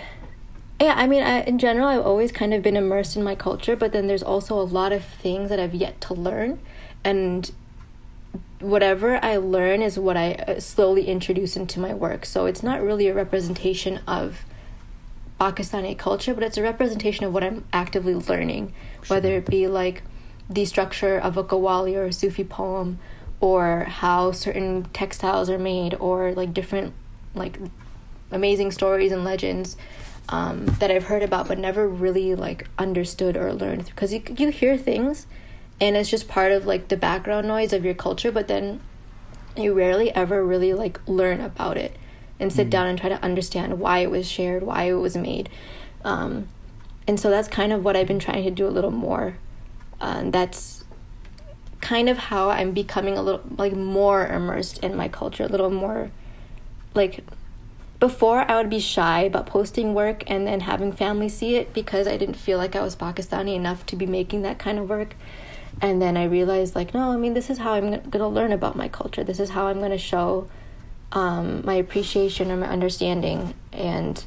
yeah, I mean, in general, I've always kind of been immersed in my culture, but then there's also a lot of things that I've yet to learn. And whatever I learn is what I slowly introduce into my work. So it's not really a representation of Pakistani culture, but it's a representation of what I'm actively learning, whether it be like the structure of a qawwali or a Sufi poem, or how certain textiles are made, or like different like amazing stories and legends that I've heard about but never really like understood or learned, because you hear things and it's just part of like the background noise of your culture, but then you rarely ever really like learn about it and sit down and try to understand why it was shared, why it was made. And so that's kind of what I've been trying to do a little more. That's kind of how I'm becoming a little like more immersed in my culture, a little more like, before I would be shy about posting work and then having family see it because I didn't feel like I was Pakistani enough to be making that kind of work. And then I realized, like, no, I mean, this is how I'm going to learn about my culture. This is how I'm going to show my appreciation or my understanding. And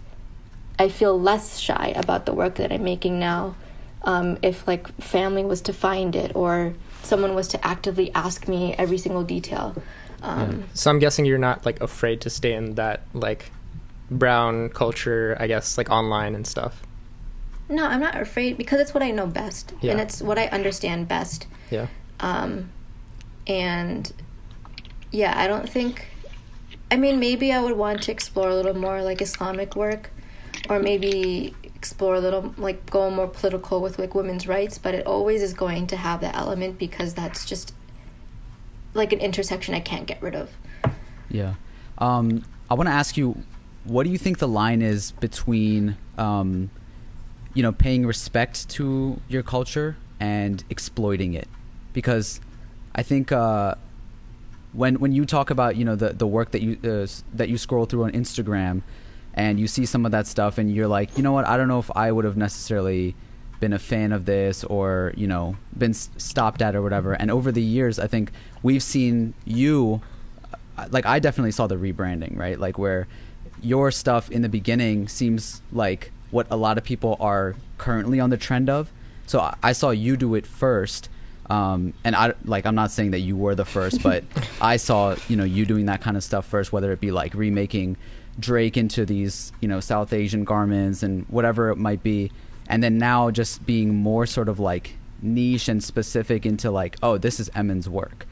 I feel less shy about the work that I'm making now. If, like, family was to find it or someone was to actively ask me every single detail. So I'm guessing you're not, like, afraid to stay in that, like, brown culture, I guess, like, online and stuff. No, I'm not afraid because it's what I know best. Yeah. And it's what I understand best. Yeah. And yeah, I don't think, I mean, maybe I would want to explore a little more like Islamic work, or maybe explore a little, like, go more political with like women's rights, but it always is going to have that element because that's just like an intersection I can't get rid of. Yeah. I want to ask you, what do you think the line is between you know, paying respect to your culture and exploiting it? Because I think when you talk about, you know, the work that you scroll through on Instagram and you see some of that stuff and you're like, you know what, I don't know if I would have necessarily been a fan of this, or, you know, been stopped at or whatever. And over the years, I think we've seen you, like, I definitely saw the rebranding, right? Like, where your stuff in the beginning seems like what a lot of people are currently on the trend of. So I saw you do it first, and I'm not saying that you were the first, but I saw, you know, you doing that kind of stuff first, whether it be like remaking Drake into these, you know, South Asian garments and whatever it might be, and then now just being more sort of like niche and specific into like, oh, this is Emmen's work.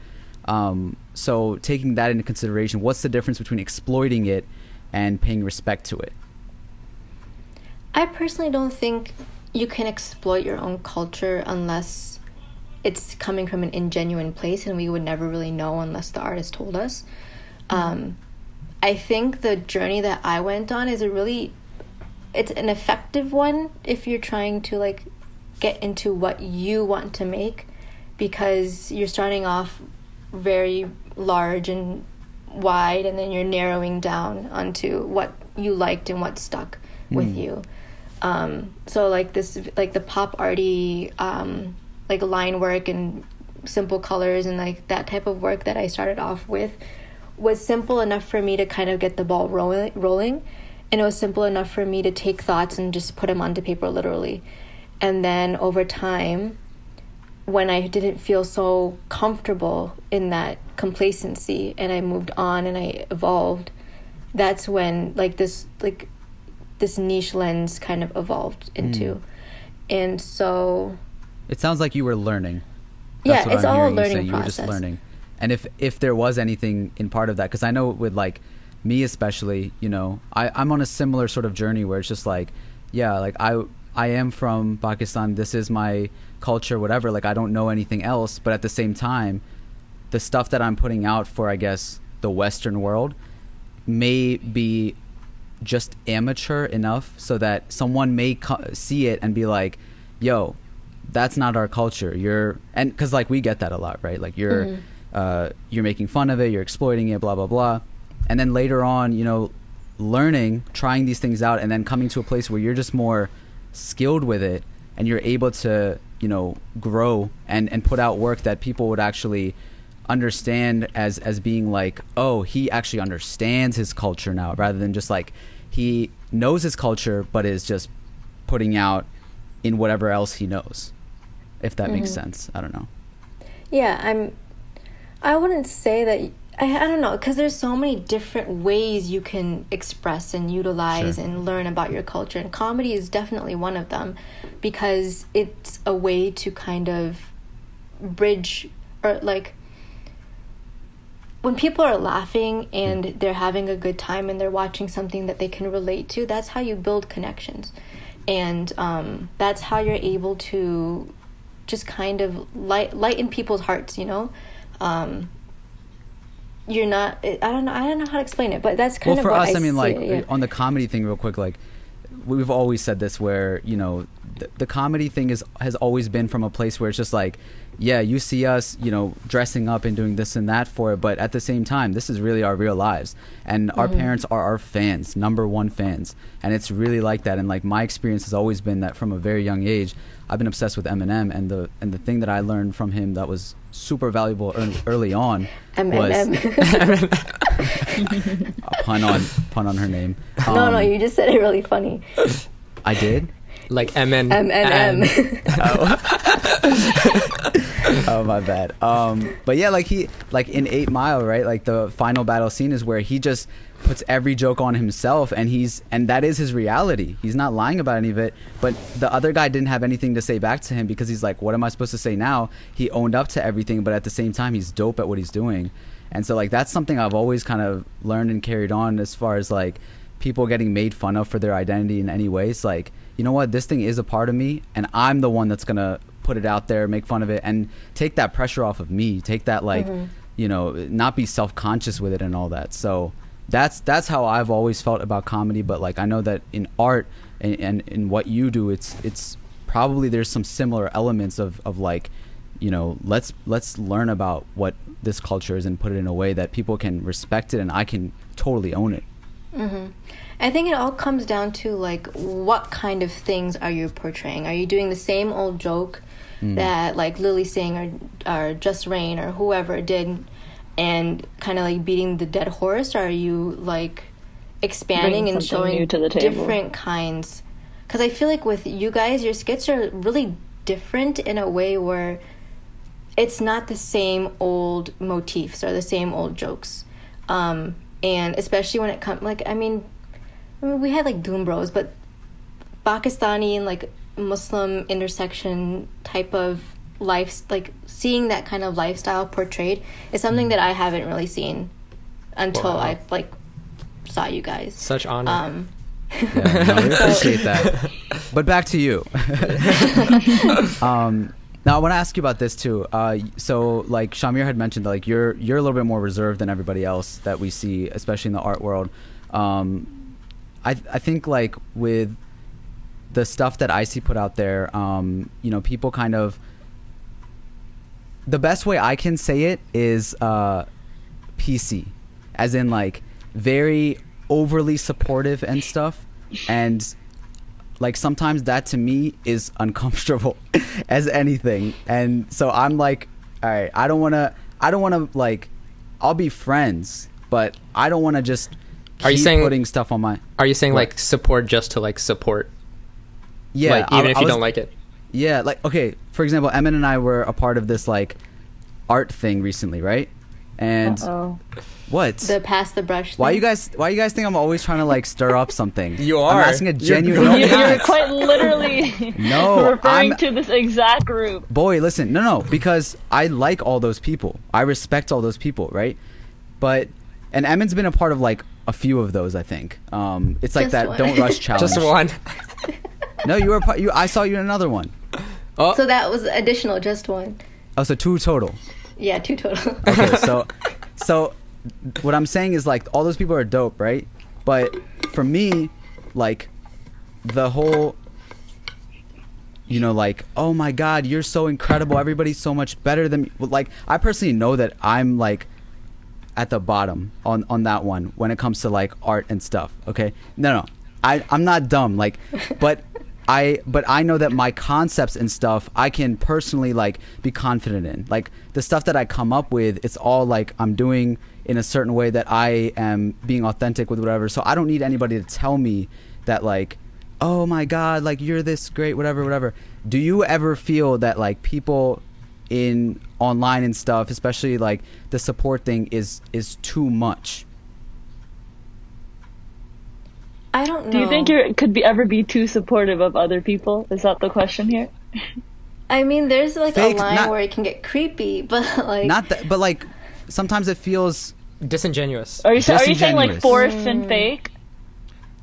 So taking that into consideration, what's the difference between exploiting it and paying respect to it? I personally don't think you can exploit your own culture unless it's coming from an ingenuine place, and we would never really know unless the artist told us. I think the journey that I went on is it's an effective one if you're trying to like get into what you want to make, because you're starting off very large and wide, and then you're narrowing down onto what you liked and what stuck with you. So like this, like the pop arty, like line work and simple colors and like that type of work that I started off with was simple enough for me to kind of get the ball rolling. And it was simple enough for me to take thoughts and just put them onto paper literally. And then over time, when I didn't feel so comfortable in that complacency and I moved on and I evolved, that's when this niche lens kind of evolved into. And so it sounds like you were learning. Yeah, it's all a learning you process. were just learning. And if there was anything in part of that, because I know with like me especially, you know, I'm on a similar sort of journey where it's just like, yeah, like I am from Pakistan, this is my culture, whatever, like I don't know anything else, but at the same time, the stuff that I'm putting out for, I guess, the Western world may be just amateur enough so that someone may see it and be like, yo, that's not our culture. And because like we get that a lot, right? Like you're making fun of it, you're exploiting it, blah blah blah, and then later on, you know, learning, trying these things out, and then coming to a place where you're just more skilled with it and you're able to, you know, grow and put out work that people would actually understand as being like, oh, he actually understands his culture now, rather than just like he knows his culture but is just putting out in whatever else he knows, if that makes sense. I don't know. Yeah, I wouldn't say that. I don't know, because there's so many different ways you can express and utilize and learn about your culture, and comedy is definitely one of them, because it's a way to kind of bridge, or like when people are laughing and they're having a good time and they're watching something that they can relate to, that's how you build connections. And that's how you're able to just kind of lighten people's hearts, you know? You're not, I don't know how to explain it, but that's kind of what I see. Well, for us, I mean, like, on the comedy thing real quick, like, we've always said this where, you know, the comedy thing has always been from a place where it's just like, yeah, you see us, you know, dressing up and doing this and that for it, but at the same time, this is really our real lives, and our parents are our fans, #1 fans, and it's really like that. And like my experience has always been that from a very young age, I've been obsessed with Eminem, and the thing that I learned from him that was super valuable early on was a pun on her name. No, you just said it really funny. I did. Like Emmen. Oh, my bad. But yeah, like in 8 Mile, right? Like the final battle scene is where he just puts every joke on himself, and that is his reality. He's not lying about any of it, but the other guy didn't have anything to say back to him because he's like, what am I supposed to say now? He owned up to everything, but at the same time, he's dope at what he's doing. And so like that's something I've always kind of learned and carried on as far as like people getting made fun of for their identity in any way. It's like, you know what, this thing is a part of me, and I'm the one that's gonna put it out there, make fun of it, and take that pressure off of me, take that like you know, not be self-conscious with it and all that. So that's how I've always felt about comedy. But like I know that in art and in what you do, it's probably there's some similar elements of like, you know, let's learn about what this culture is and put it in a way that people can respect it and I can totally own it. I think it all comes down to like what kind of things are you portraying? Are you doing the same old joke that like Lily Singh or Just Rain or whoever did, and kind of like beating the dead horse? Or are you like expanding and showing new to the table, different kinds? Because I feel like with you guys, your skits are really different in a way where it's not the same old motifs or the same old jokes. And especially when it comes, like, I mean, we had like Doom Bros, but Pakistani and like Muslim intersection type of life, like seeing that kind of lifestyle portrayed is something that I haven't really seen until I like saw you guys. Such honor. Yeah, no, we appreciate that. But back to you. Now I want to ask you about this too. So like SHAH-AMEER had mentioned that like you're a little bit more reserved than everybody else that we see, especially in the art world. I think like with the stuff that I see put out there, you know, people kind of, the best way I can say it is PC, as in like very overly supportive and stuff, and like sometimes that to me is uncomfortable as anything. And so I'm like, all right, I don't want to like, I'll be friends, but I don't want to just Are you keep saying putting stuff on my. Are you saying What? like support just to like support? Yeah, Like, even if you don't like it. Yeah, like okay, for example, Emmen and I were a part of this like art thing recently, right? And what? The pass the brush thing. Why you guys think I'm always trying to like stir up something? You are. I'm asking a genuine. No, I'm You're not. quite literally No, referring I'm- to this exact group. Boy, listen, no, because I like all those people. I respect all those people, right? But and Emmen's been a part of like a few of those, I think. It's like Just that one. don't rush challenge. Just one. No, you were part. I saw you in another one. So that was additional, just one. Oh, so 2 total. Yeah, 2 total. Okay, so what I'm saying is like all those people are dope, right? But for me, like the whole, you know, like, oh my God, you're so incredible. Everybody's so much better than me. Like, I personally know that I'm like at the bottom on that one when it comes to like art and stuff. Okay, no, I'm not dumb. Like, but I know that my concepts and stuff I can personally like be confident in. Like the stuff that I come up with, it's all like I'm doing in a certain way that I am being authentic with whatever. So I don't need anybody to tell me that like, oh my God, like you're this great, whatever. Do you ever feel that like people in online and stuff, especially like the support thing is too much? I don't know. Do you think you could ever be too supportive of other people? Is that the question here? I mean, there's like Fake, a line not- where it can get creepy, but like Not that, but like sometimes it feels Disingenuous. Are you saying like Disingenuous. forced and fake?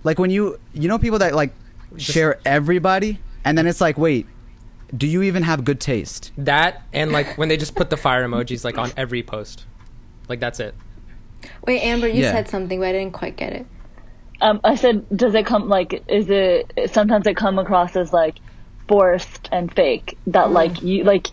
like when you know people that like share everybody and then it's like, wait, do you even have good taste? That and like when they just put the fire emojis like on every post. Like that's it. Wait, Amber, you Yeah. said something, but I didn't quite get it. I said, does it come like? Is it sometimes it come across as like forced and fake? That like you like,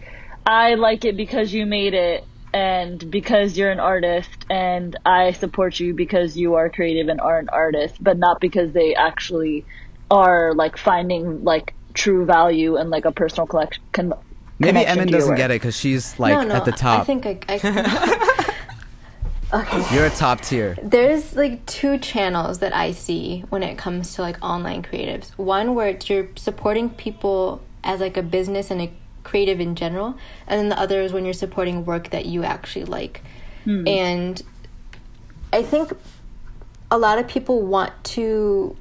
I like it because you made it, and because you're an artist, and I support you because you are creative and are an artist, but not because they actually are like finding like true value and like a personal connection. Maybe connection Emmen to your doesn't work. get it because she's like no, at the top. I think I okay. You're a top tier. There's like 2 channels that I see when it comes to like online creatives. One where you're supporting people as like a business and a creative in general, and then the other is when you're supporting work that you actually like. And I think a lot of people want to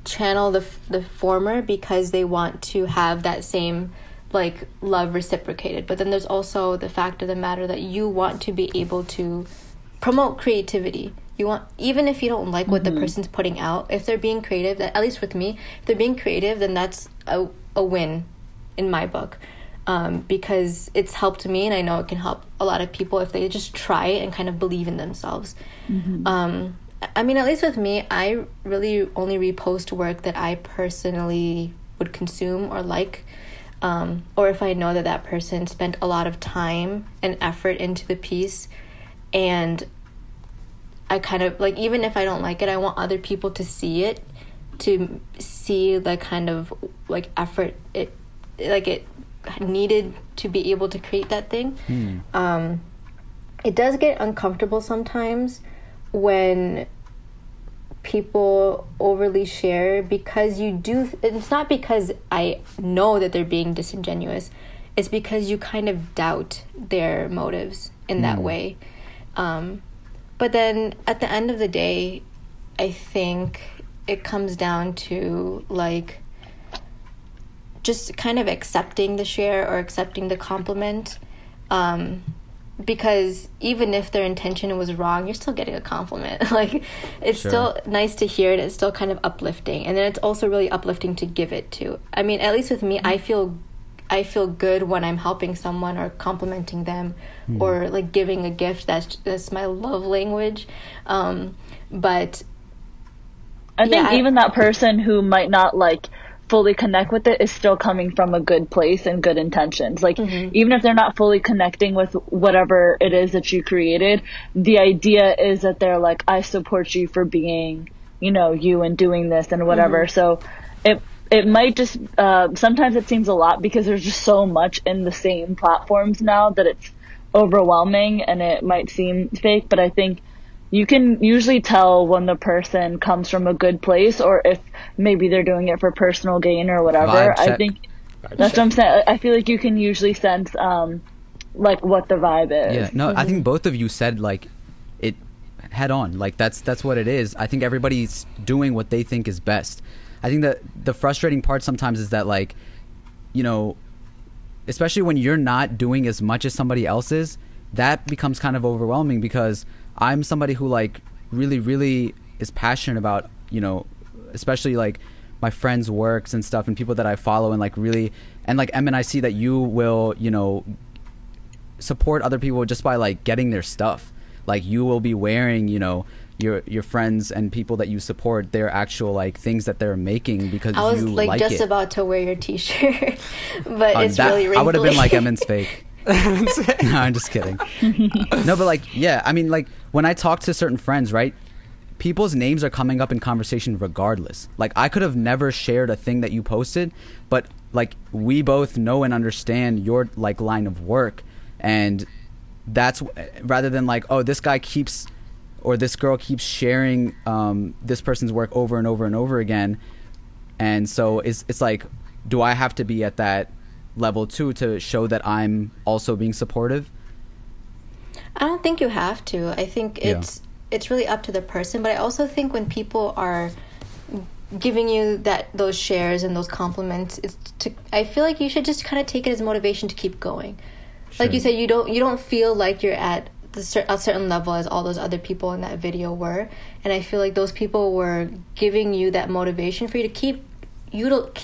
channel the former because they want to have that same like love reciprocated, but then there's also the fact of the matter that you want to be able to promote creativity. You want, even if you don't like what the person's putting out, if they're being creative, that at least with me, if they're being creative, then that's a win in my book, because it's helped me, and I know it can help a lot of people if they just try it and kind of believe in themselves. I mean, at least with me, I really only repost work that I personally would consume or like, or if I know that that person spent a lot of time and effort into the piece, and I kind of like, even if I don't like it, I want other people to see it, to see the kind of like effort it needed to be able to create that thing. It does get uncomfortable sometimes when people overly share, because you do, it's not because I know that they're being disingenuous, it's because you kind of doubt their motives in that way. But then at the end of the day, I think it comes down to like just kind of accepting the share or accepting the compliment, because even if their intention was wrong, you're still getting a compliment. Like, it's still nice to hear it. It's still kind of uplifting, and then it's also really uplifting to give it to. I mean, at least with me, I feel good when I'm helping someone or complimenting them, or like giving a gift. That's my love language. But I think even that person who might not like fully connect with it is still coming from a good place and good intentions. Like, even if they're not fully connecting with whatever it is that you created, the idea is that they're like, I support you for being, you know, you and doing this and whatever. So it might just, sometimes it seems a lot because there's just so much in the same platforms now that it's overwhelming and it might seem fake. But I think you can usually tell when the person comes from a good place or if maybe they're doing it for personal gain or whatever. Vibe I check. think that's what I'm saying. I feel like you can usually sense like what the vibe is. Yeah, no, I think both of you said like it head on. Like that's what it is. I think everybody's doing what they think is best. I think that the frustrating part sometimes is that, like, you know, especially when you're not doing as much as somebody else is, that becomes kind of overwhelming, because I'm somebody who like really, really is passionate about, you know, especially like my friends' works and stuff and people that I follow, and like really, and like Emmen, I see that you will, you know, support other people just by like getting their stuff. Like you will be wearing, you know, your friends and people that you support, their actual like things that they're making because I was you like just it. about to wear your t-shirt, but it's that, really wrinkly. I would have been like Emmen's fake. No, I'm just kidding. No, but like, yeah, I mean, like when I talk to certain friends, right, people's names are coming up in conversation regardless. Like I could have never shared a thing that you posted, but like we both know and understand your like line of work, and that's rather than like, oh, this guy keeps or this girl keeps sharing this person's work over and over and over again, and so it's like, do I have to be at that level too to show that I'm also being supportive? I don't think you have to. I think it's really up to the person, but I also think when people are giving you those shares and those compliments, I feel like you should just kind of take it as motivation to keep going. Sure. Like you said, you don't feel like you're at a certain level as all those other people in that video were, and I feel like those people were giving you that motivation for you to keep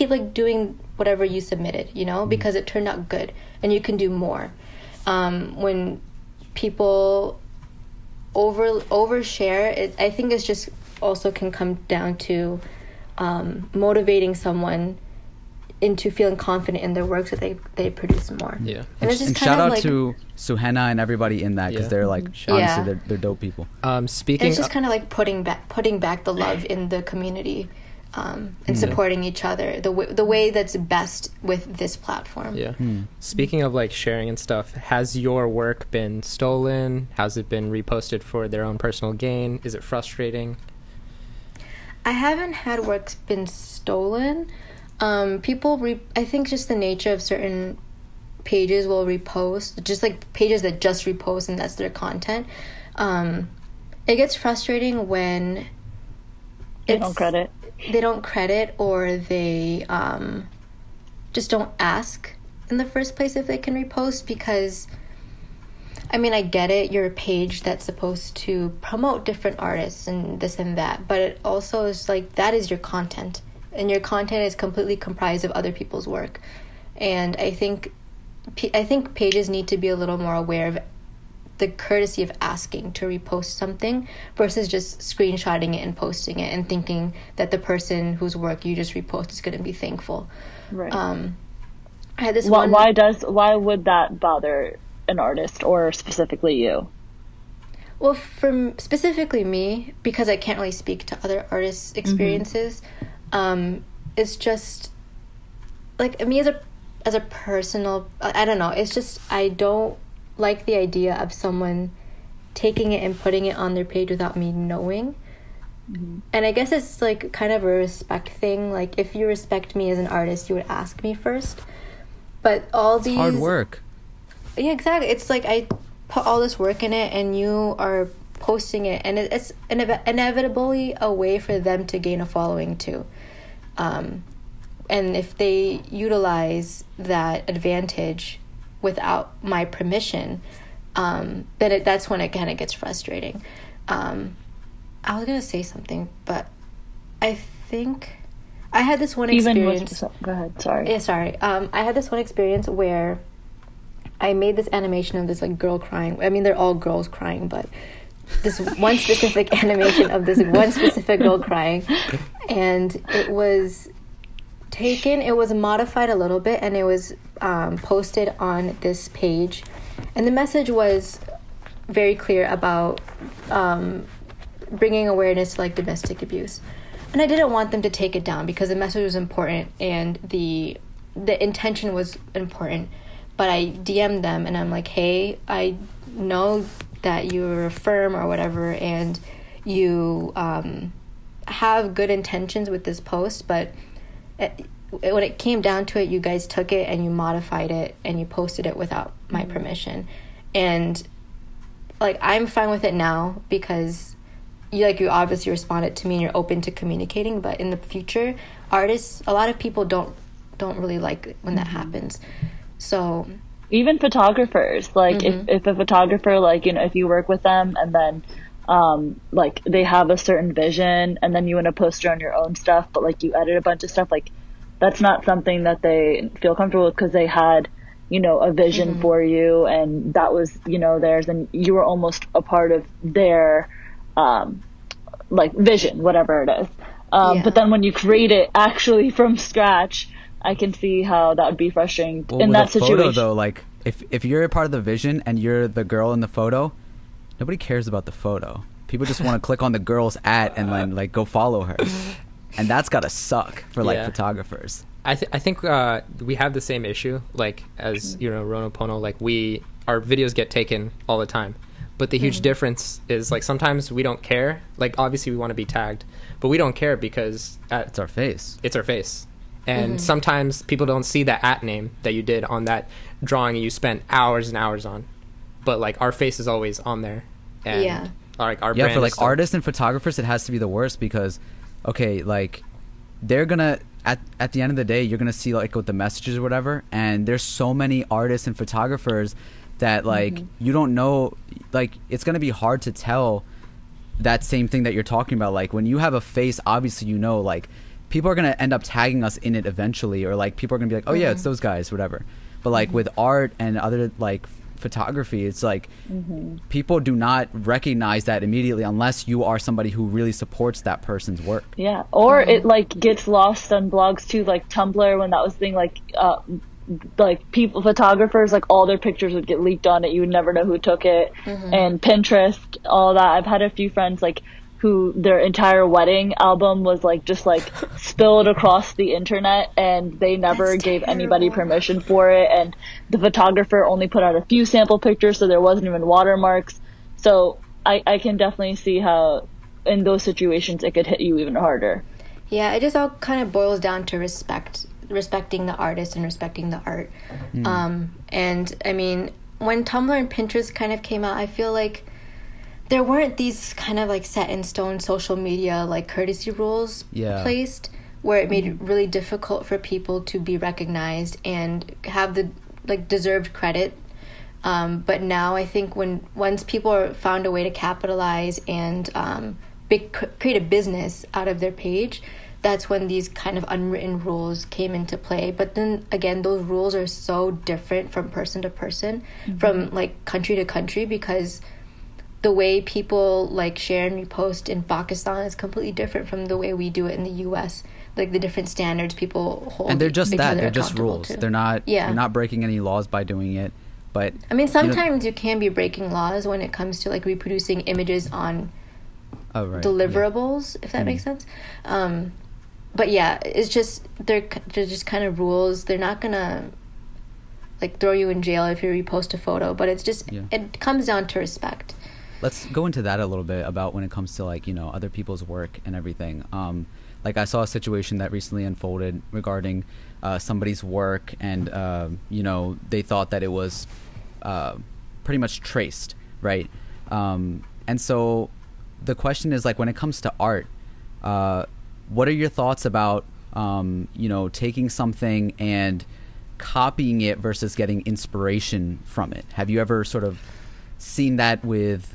like doing whatever you submitted, you know, because it turned out good and you can do more. When people overshare, I think it's just also can come down to motivating someone into feeling confident in their work so they produce more. Yeah. And it's just and kind shout of out like, to Suhena and everybody in that, because they're like, honestly, they're dope people. Speaking, it's just kind of like putting back the love in the community, and supporting each other the way that's best with this platform. Yeah. Speaking of like sharing and stuff, has your work been stolen? Has it been reposted for their own personal gain? Is it frustrating? I haven't had works been stolen. People I think just the nature of certain pages will repost, just like pages that just repost and that's their content. It gets frustrating when they don't credit or they just don't ask in the first place if they can repost, because I mean, I get it, you're a page that's supposed to promote different artists and this and that, but it also is like, that is your content, and your content is completely comprised of other people's work. And I think pages need to be a little more aware of the courtesy of asking to repost something versus just screenshotting it and posting it and thinking that the person whose work you just repost is going to be thankful. Right. I had this why would that bother an artist or specifically you? Well, specifically me, because I can't really speak to other artists' experiences. It's just like me as a personal, I don't know, it's just I don't like the idea of someone taking it and putting it on their page without me knowing. And I guess it's like kind of a respect thing. Like if you respect me as an artist, you would ask me first. But it's hard work. Yeah, exactly. It's like I put all this work in it and you are posting it, and it's inevitably a way for them to gain a following too. And if they utilize that advantage without my permission, then that's when it kind of gets frustrating. I was going to say something, but I think I had this one experience. Go ahead, sorry. Yeah, sorry. I had this one experience where I made this animation of this like girl crying. I mean, they're all girls crying, but this one specific animation of this one specific girl crying, and it was modified a little bit, and it was posted on this page, and the message was very clear about bringing awareness to like domestic abuse. And I didn't want them to take it down because the message was important and the intention was important. But I DM'd them and I'm like, hey, I know that you're a firm or whatever, and you have good intentions with this post, but when it came down to it, you guys took it and you modified it and you posted it without my permission. And like, I'm fine with it now because you obviously responded to me and you're open to communicating, but in the future, artists, a lot of people don't really like it when that happens. So even photographers, like if a photographer, like, you know, if you work with them and then like they have a certain vision and then you want to post it on your own stuff, but like you edit a bunch of stuff, like that's not something that they feel comfortable with because they had, you know, a vision for you and that was, you know, theirs, and you were almost a part of their like vision, whatever it is. But then when you create it actually from scratch, I can see how that would be frustrating in that situation. Photo, though, like if you're a part of the vision and you're the girl in the photo, nobody cares about the photo. People just want to click on the girl's and then like go follow her, and that's gotta suck for like photographers. I think we have the same issue, like as you know, Rono Pono, like our videos get taken all the time. But the huge difference is, like, sometimes we don't care. Like, obviously we want to be tagged, but we don't care because it's our face. It's our face. And sometimes people don't see the name that you did on that drawing and you spent hours and hours on. But, like, our face is always on there. And, like, our brand for, like, still... artists and photographers, it has to be the worst because, okay, like, they're going to... At the end of the day, you're going to see, like, with the messages or whatever, and there's so many artists and photographers that like you don't know, like it's going to be hard to tell that same thing that you're talking about. Like when you have a face, obviously, you know, like people are going to end up tagging us in it eventually, or like people are going to be like, oh yeah, it's those guys, whatever. But like with art and other like photography, it's like people do not recognize that immediately unless you are somebody who really supports that person's work. Yeah, or it like gets lost on blogs too, like Tumblr, when that was the thing, like people, photographers, like all their pictures would get leaked on it. You would never know who took it. And Pinterest, all that. I've had a few friends like who their entire wedding album was like just like spilled across the internet, and they never gave anybody permission for it. And the photographer only put out a few sample pictures, so there wasn't even watermarks. So I can definitely see how in those situations it could hit you even harder. Yeah, it just all kind of boils down to respecting the artist and respecting the art. And I mean, when Tumblr and Pinterest kind of came out, I feel like there weren't these kind of like set in stone social media like courtesy rules placed, where it made it really difficult for people to be recognized and have the like deserved credit. But now I think once people found a way to capitalize and create a business out of their page, that's when these kind of unwritten rules came into play. But then again, those rules are so different from person to person, from like country to country, because the way people like share and repost in Pakistan is completely different from the way we do it in the US. Like the different standards people hold. And they're just each that. other They're just rules. to. They're not. You're not breaking any laws by doing it. But I mean, sometimes you can be breaking laws when it comes to like reproducing images on deliverables, if that makes sense. But yeah, it's just they're just kind of rules. They're not gonna like throw you in jail if you repost a photo, but it's just it comes down to respect. Let's go into that a little bit about when it comes to like, you know, other people's work and everything. Like I saw a situation that recently unfolded regarding somebody's work, and you know, they thought that it was pretty much traced, right? And so the question is, like, when it comes to art, what are your thoughts about you know, taking something and copying it versus getting inspiration from it? Have you ever sort of seen that with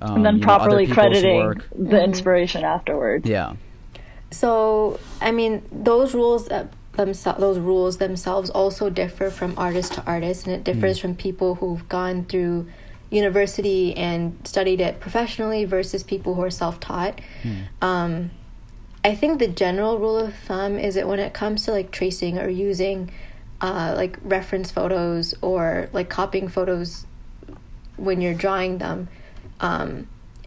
and then properly crediting the inspiration afterwards? Yeah. So I mean, those rules themselves also differ from artist to artist, and it differs from people who've gone through university and studied it professionally versus people who are self-taught. I think the general rule of thumb is that when it comes to like tracing or using like reference photos or like copying photos when you're drawing them,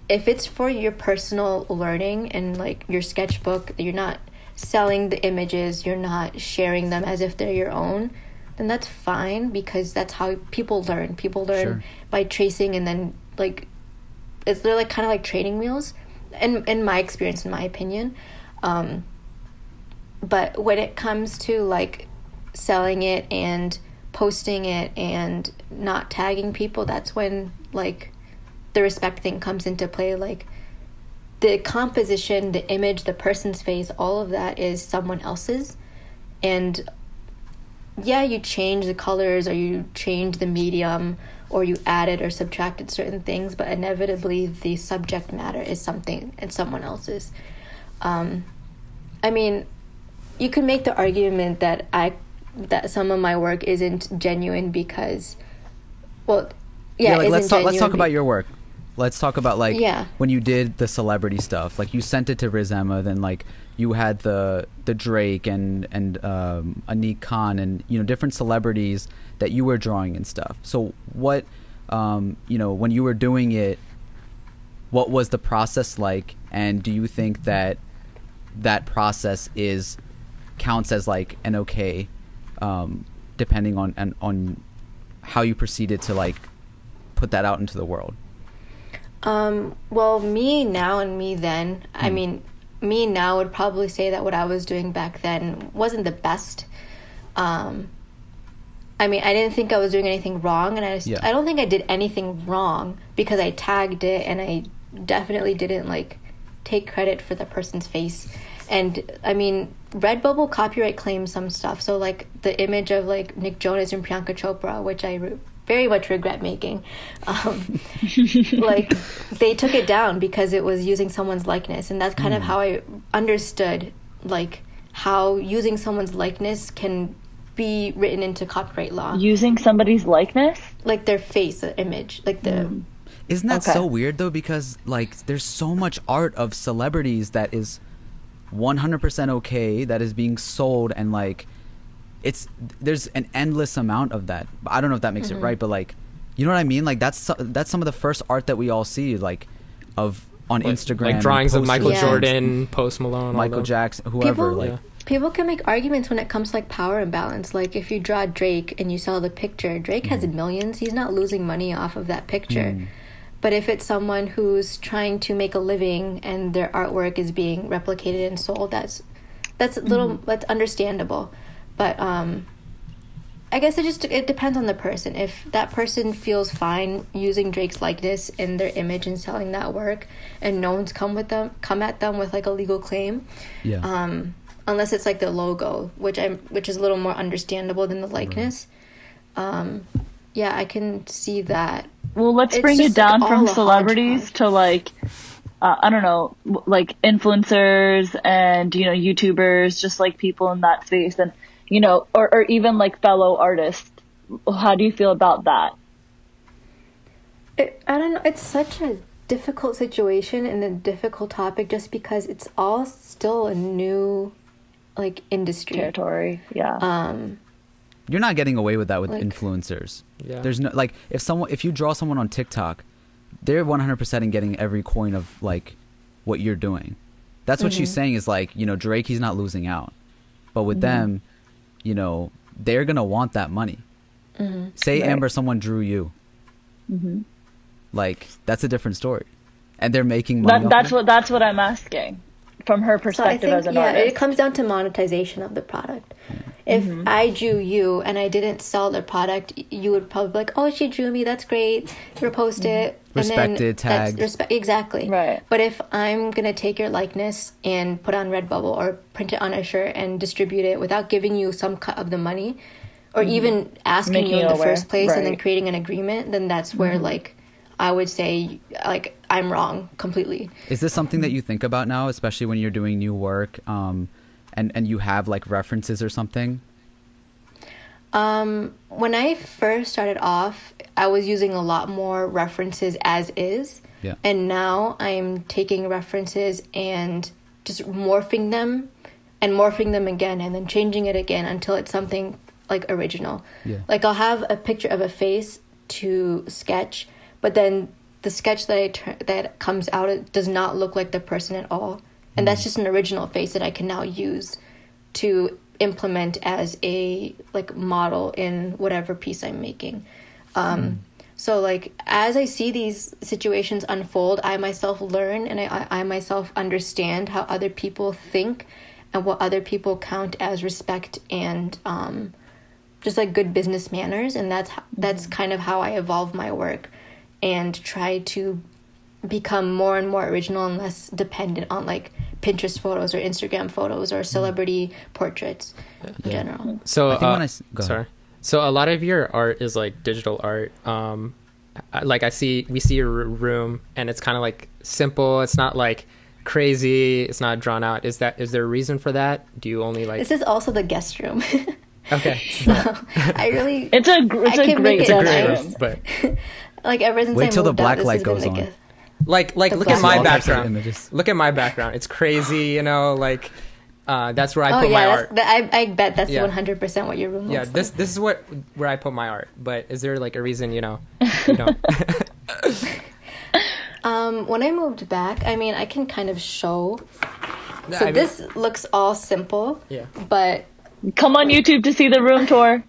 if it's for your personal learning and like your sketchbook, you're not selling the images, you're not sharing them as if they're your own, then that's fine, because that's how people learn. People learn by tracing and then like, they're like kind of like training wheels, in my experience, in my opinion. But when it comes to like selling it and posting it and not tagging people, that's when like the respect thing comes into play. Like the composition, the image, the person's face, all of that is someone else's. And yeah, you change the colors or you change the medium or you added or subtracted certain things, but inevitably the subject matter is something and someone else's. I mean, you can make the argument that some of my work isn't genuine because, well, yeah, like, let's talk about your work. Let's talk about like Yeah. when you did the celebrity stuff. Like you sent it to Riz Emma, then like you had the Drake and Anik Khan and different celebrities that you were drawing and stuff. So what when you were doing it, what was the process like? And do you think that process counts as like an okay, depending on how you proceeded to like put that out into the world? Well, me now and me then, I mean, me now would probably say that what I was doing back then wasn't the best. I mean, I didn't think I was doing anything wrong, and I don't think I did anything wrong because I tagged it, and I definitely didn't like take credit for the person's face. And I mean, Redbubble copyright claims some stuff, so like the image of like Nick Jonas and Priyanka Chopra, which I very much regret making, like they took it down because it was using someone's likeness, and that's kind of how I understood like how using someone's likeness can be written into copyright law. Using somebody's likeness, like their face, image, like the. Isn't that so weird though? Because like there's so much art of celebrities that is 100% okay, that is being sold, and like there's an endless amount of that. I don't know if that makes it right, but like, you know what I mean? Like that's some of the first art that we all see, like on Instagram, like drawings of Michael Yeah. Jordan, Post Malone, Michael Jackson, whoever. People can make arguments when it comes to like power imbalance. Like if you draw Drake and you sell the picture, Drake has millions. He's not losing money off of that picture. But if it's someone who's trying to make a living and their artwork is being replicated and sold, that's that's understandable. But I guess it depends on the person. If that person feels fine using Drake's likeness in their image and selling that work, and no one's come at them with like a legal claim, unless it's like the logo, which is a little more understandable than the likeness. Yeah, I can see that. Well, let's bring it down from celebrities to like, I don't know, like influencers and, YouTubers, just like people in that space, and, or even like fellow artists. How do you feel about that? I don't know. It's such a difficult situation and a difficult topic just because it's all still a new, like, industry. Territory, yeah. You're not getting away with that with influencers. Yeah. There's no like if you draw someone on TikTok, they're 100% in getting every coin of like what you're doing. That's what she's saying is like, Drake, he's not losing out. But with them, they're gonna want that money. Say Amber, someone drew you. Like that's a different story, and they're making money. That's what I'm asking from her perspective as an artist. It comes down to monetization of the product. If I drew you and I didn't sell the product, you would probably be like, "Oh, she drew me. That's great. Repost it." Respected, tagged. Exactly. Right. But if I'm gonna take your likeness and put on Redbubble or print it on a shirt and distribute it without giving you some cut of the money, or even asking you in the first place and then creating an agreement, then that's where like I would say like I'm wrong completely. Is this something that you think about now, especially when you're doing new work, and you have like references or something? When I first started off, I was using a lot more references as is. Yeah. And now I'm taking references and just morphing them again and then changing it again until it's something like original. Yeah. Like I'll have a picture of a face to sketch, but then the sketch that comes out, it does not look like the person at all. And that's just an original face that I can now use to implement as a like model in whatever piece I'm making. So So like as I see these situations unfold, I myself learn, and I myself understand how other people think and what other people count as respect and just like good business manners. And that's kind of how I evolve my work and try to become more and more original and less dependent on like Pinterest photos or Instagram photos or celebrity portraits in general. So I think when go ahead. So a lot of your art is like digital art. Like we see your room, and it's kind of like simple. It's not like crazy. It's not drawn out. Is there a reason for that? Do you only like? This is also the guest room. Okay. So I really. It's a great room, but like ever since wait till I moved the black out, light goes on. Like look black at my light. background. Look at my background. It's crazy, you know. Like that's where I put my art. I bet that's 100% what your room looks like. This is where I put my art. But is there like a reason, you know? You know? When I moved back, I mean, I can kind of show. So this looks all simple. Yeah. But come on YouTube to see the room tour.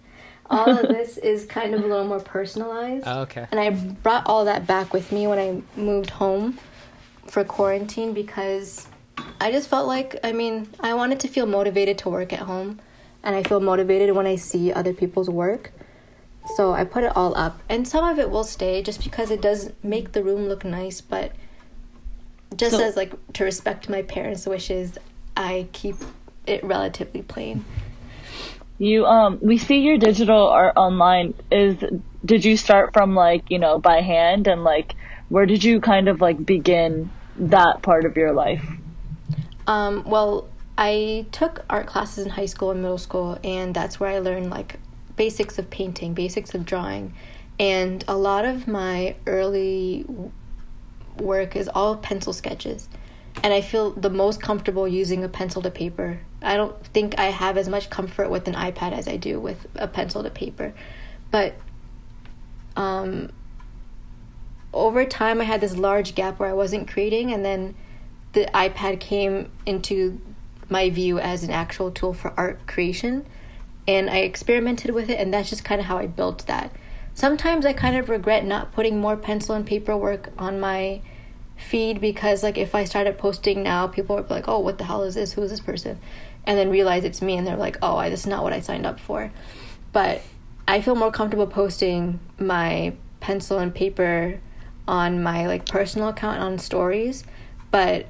all of this is kind of a little more personalized. Oh, okay. And I brought all that back with me when I moved home for quarantine because I just felt like, I mean, I wanted to feel motivated to work at home. And I feel motivated when I see other people's work. So I put it all up. And some of it will stay just because it does make the room look nice. But just as like to respect my parents' wishes, I keep it relatively plain. We see your digital art online. Did you start from like, you know, by hand, and like where did you kind of like begin that part of your life? Well, I took art classes in high school and middle school, and that's where I learned like basics of painting, basics of drawing, and a lot of my early work is all pencil sketches. And I feel the most comfortable using a pencil to paper. I don't think I have as much comfort with an iPad as I do with a pencil to paper. But over time, I had this large gap where I wasn't creating, and then the iPad came into my view as an actual tool for art creation. And I experimented with it, and that's just kind of how I built that. Sometimes I kind of regret not putting more pencil and paper work on my feed because like if I started posting now, people would be like, oh, what the hell is this? Who is this person? And then realize it's me, and they're like, oh, this is not what I signed up for. But I feel more comfortable posting my pencil and paper on my like personal account on stories, but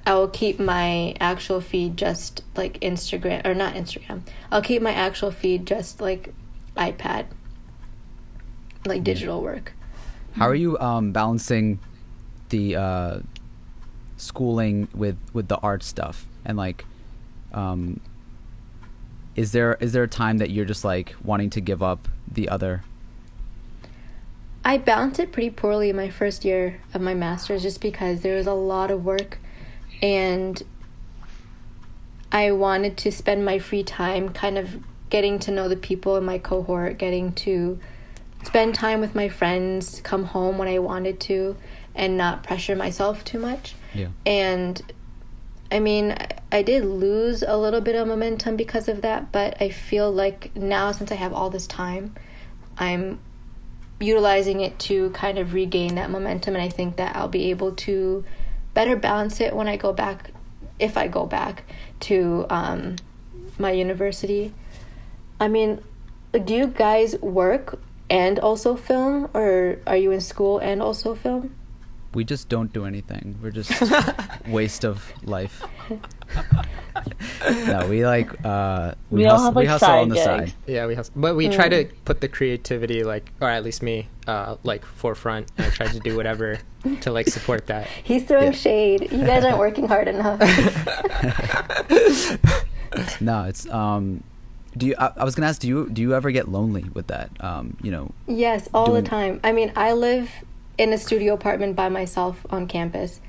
I will keep my actual feed just like Instagram, or not Instagram. I'll keep my actual feed just like iPad, like digital work. How are you balancing the schooling with the art stuff, and like is there a time that you're just like wanting to give up the other? I balanced it pretty poorly in my first year of my master's just because there was a lot of work, and I wanted to spend my free time kind of getting to know the people in my cohort, getting to spend time with my friends, come home when I wanted to, and not pressure myself too much. Yeah. And I mean, I did lose a little bit of momentum because of that, but I feel like now, since I have all this time, I'm utilizing it to kind of regain that momentum, and I think that I'll be able to better balance it when I go back, if I go back to my university. I mean, do you guys work and also film, or are you in school and also film? We just don't do anything. We're just waste of life. No, we like we hustle on the side. Yeah, we hustle, but we try to put the creativity, like, or at least me, like forefront. And I try to do whatever to like support that. He's throwing shade. You guys aren't working hard enough. No, it's do you? I was gonna ask, do you ever get lonely with that? You know. Yes, all the time. I mean, I live in a studio apartment by myself on campus,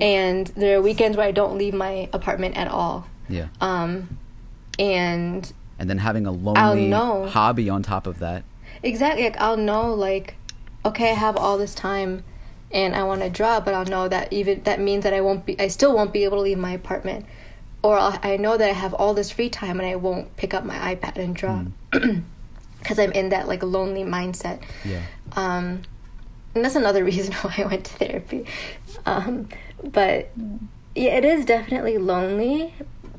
and there are weekends where I don't leave my apartment at all. Yeah. And then having a lonely hobby on top of that. Exactly. Like, I'll know, like, okay, I have all this time and I want to draw, but I'll know that even that means that I still won't be able to leave my apartment. Or I know that I have all this free time and I won't pick up my iPad and draw. because I'm in that like lonely mindset. Yeah. And that's another reason why I went to therapy. But yeah, it is definitely lonely.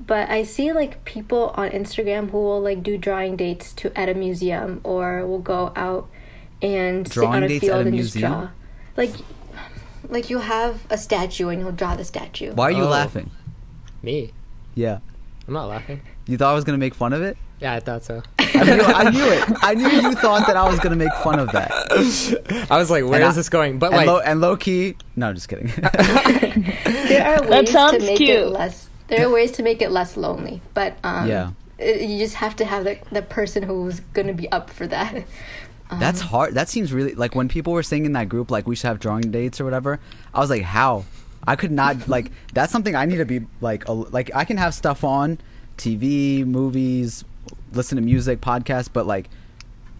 But I see like people on Instagram who will like do drawing dates at a museum, or will go out and sit on a field and just draw. Like you'll have a statue and you'll draw the statue. Why are you laughing? Me? Yeah. I'm not laughing. You thought I was gonna make fun of it? Yeah, I thought so. I knew it. I knew you thought that I was gonna make fun of that. I was like, where is this going? But like, low key, no, just kidding. There are ways to make it less. There are ways to make it less lonely, but you just have to have the person who's gonna be up for that. That's hard. That seems really like when people were saying in that group like we should have drawing dates or whatever. I was like, how? I could not like. That's something I need to be like. I can have stuff on TV, movies, listen to music, podcasts, but like,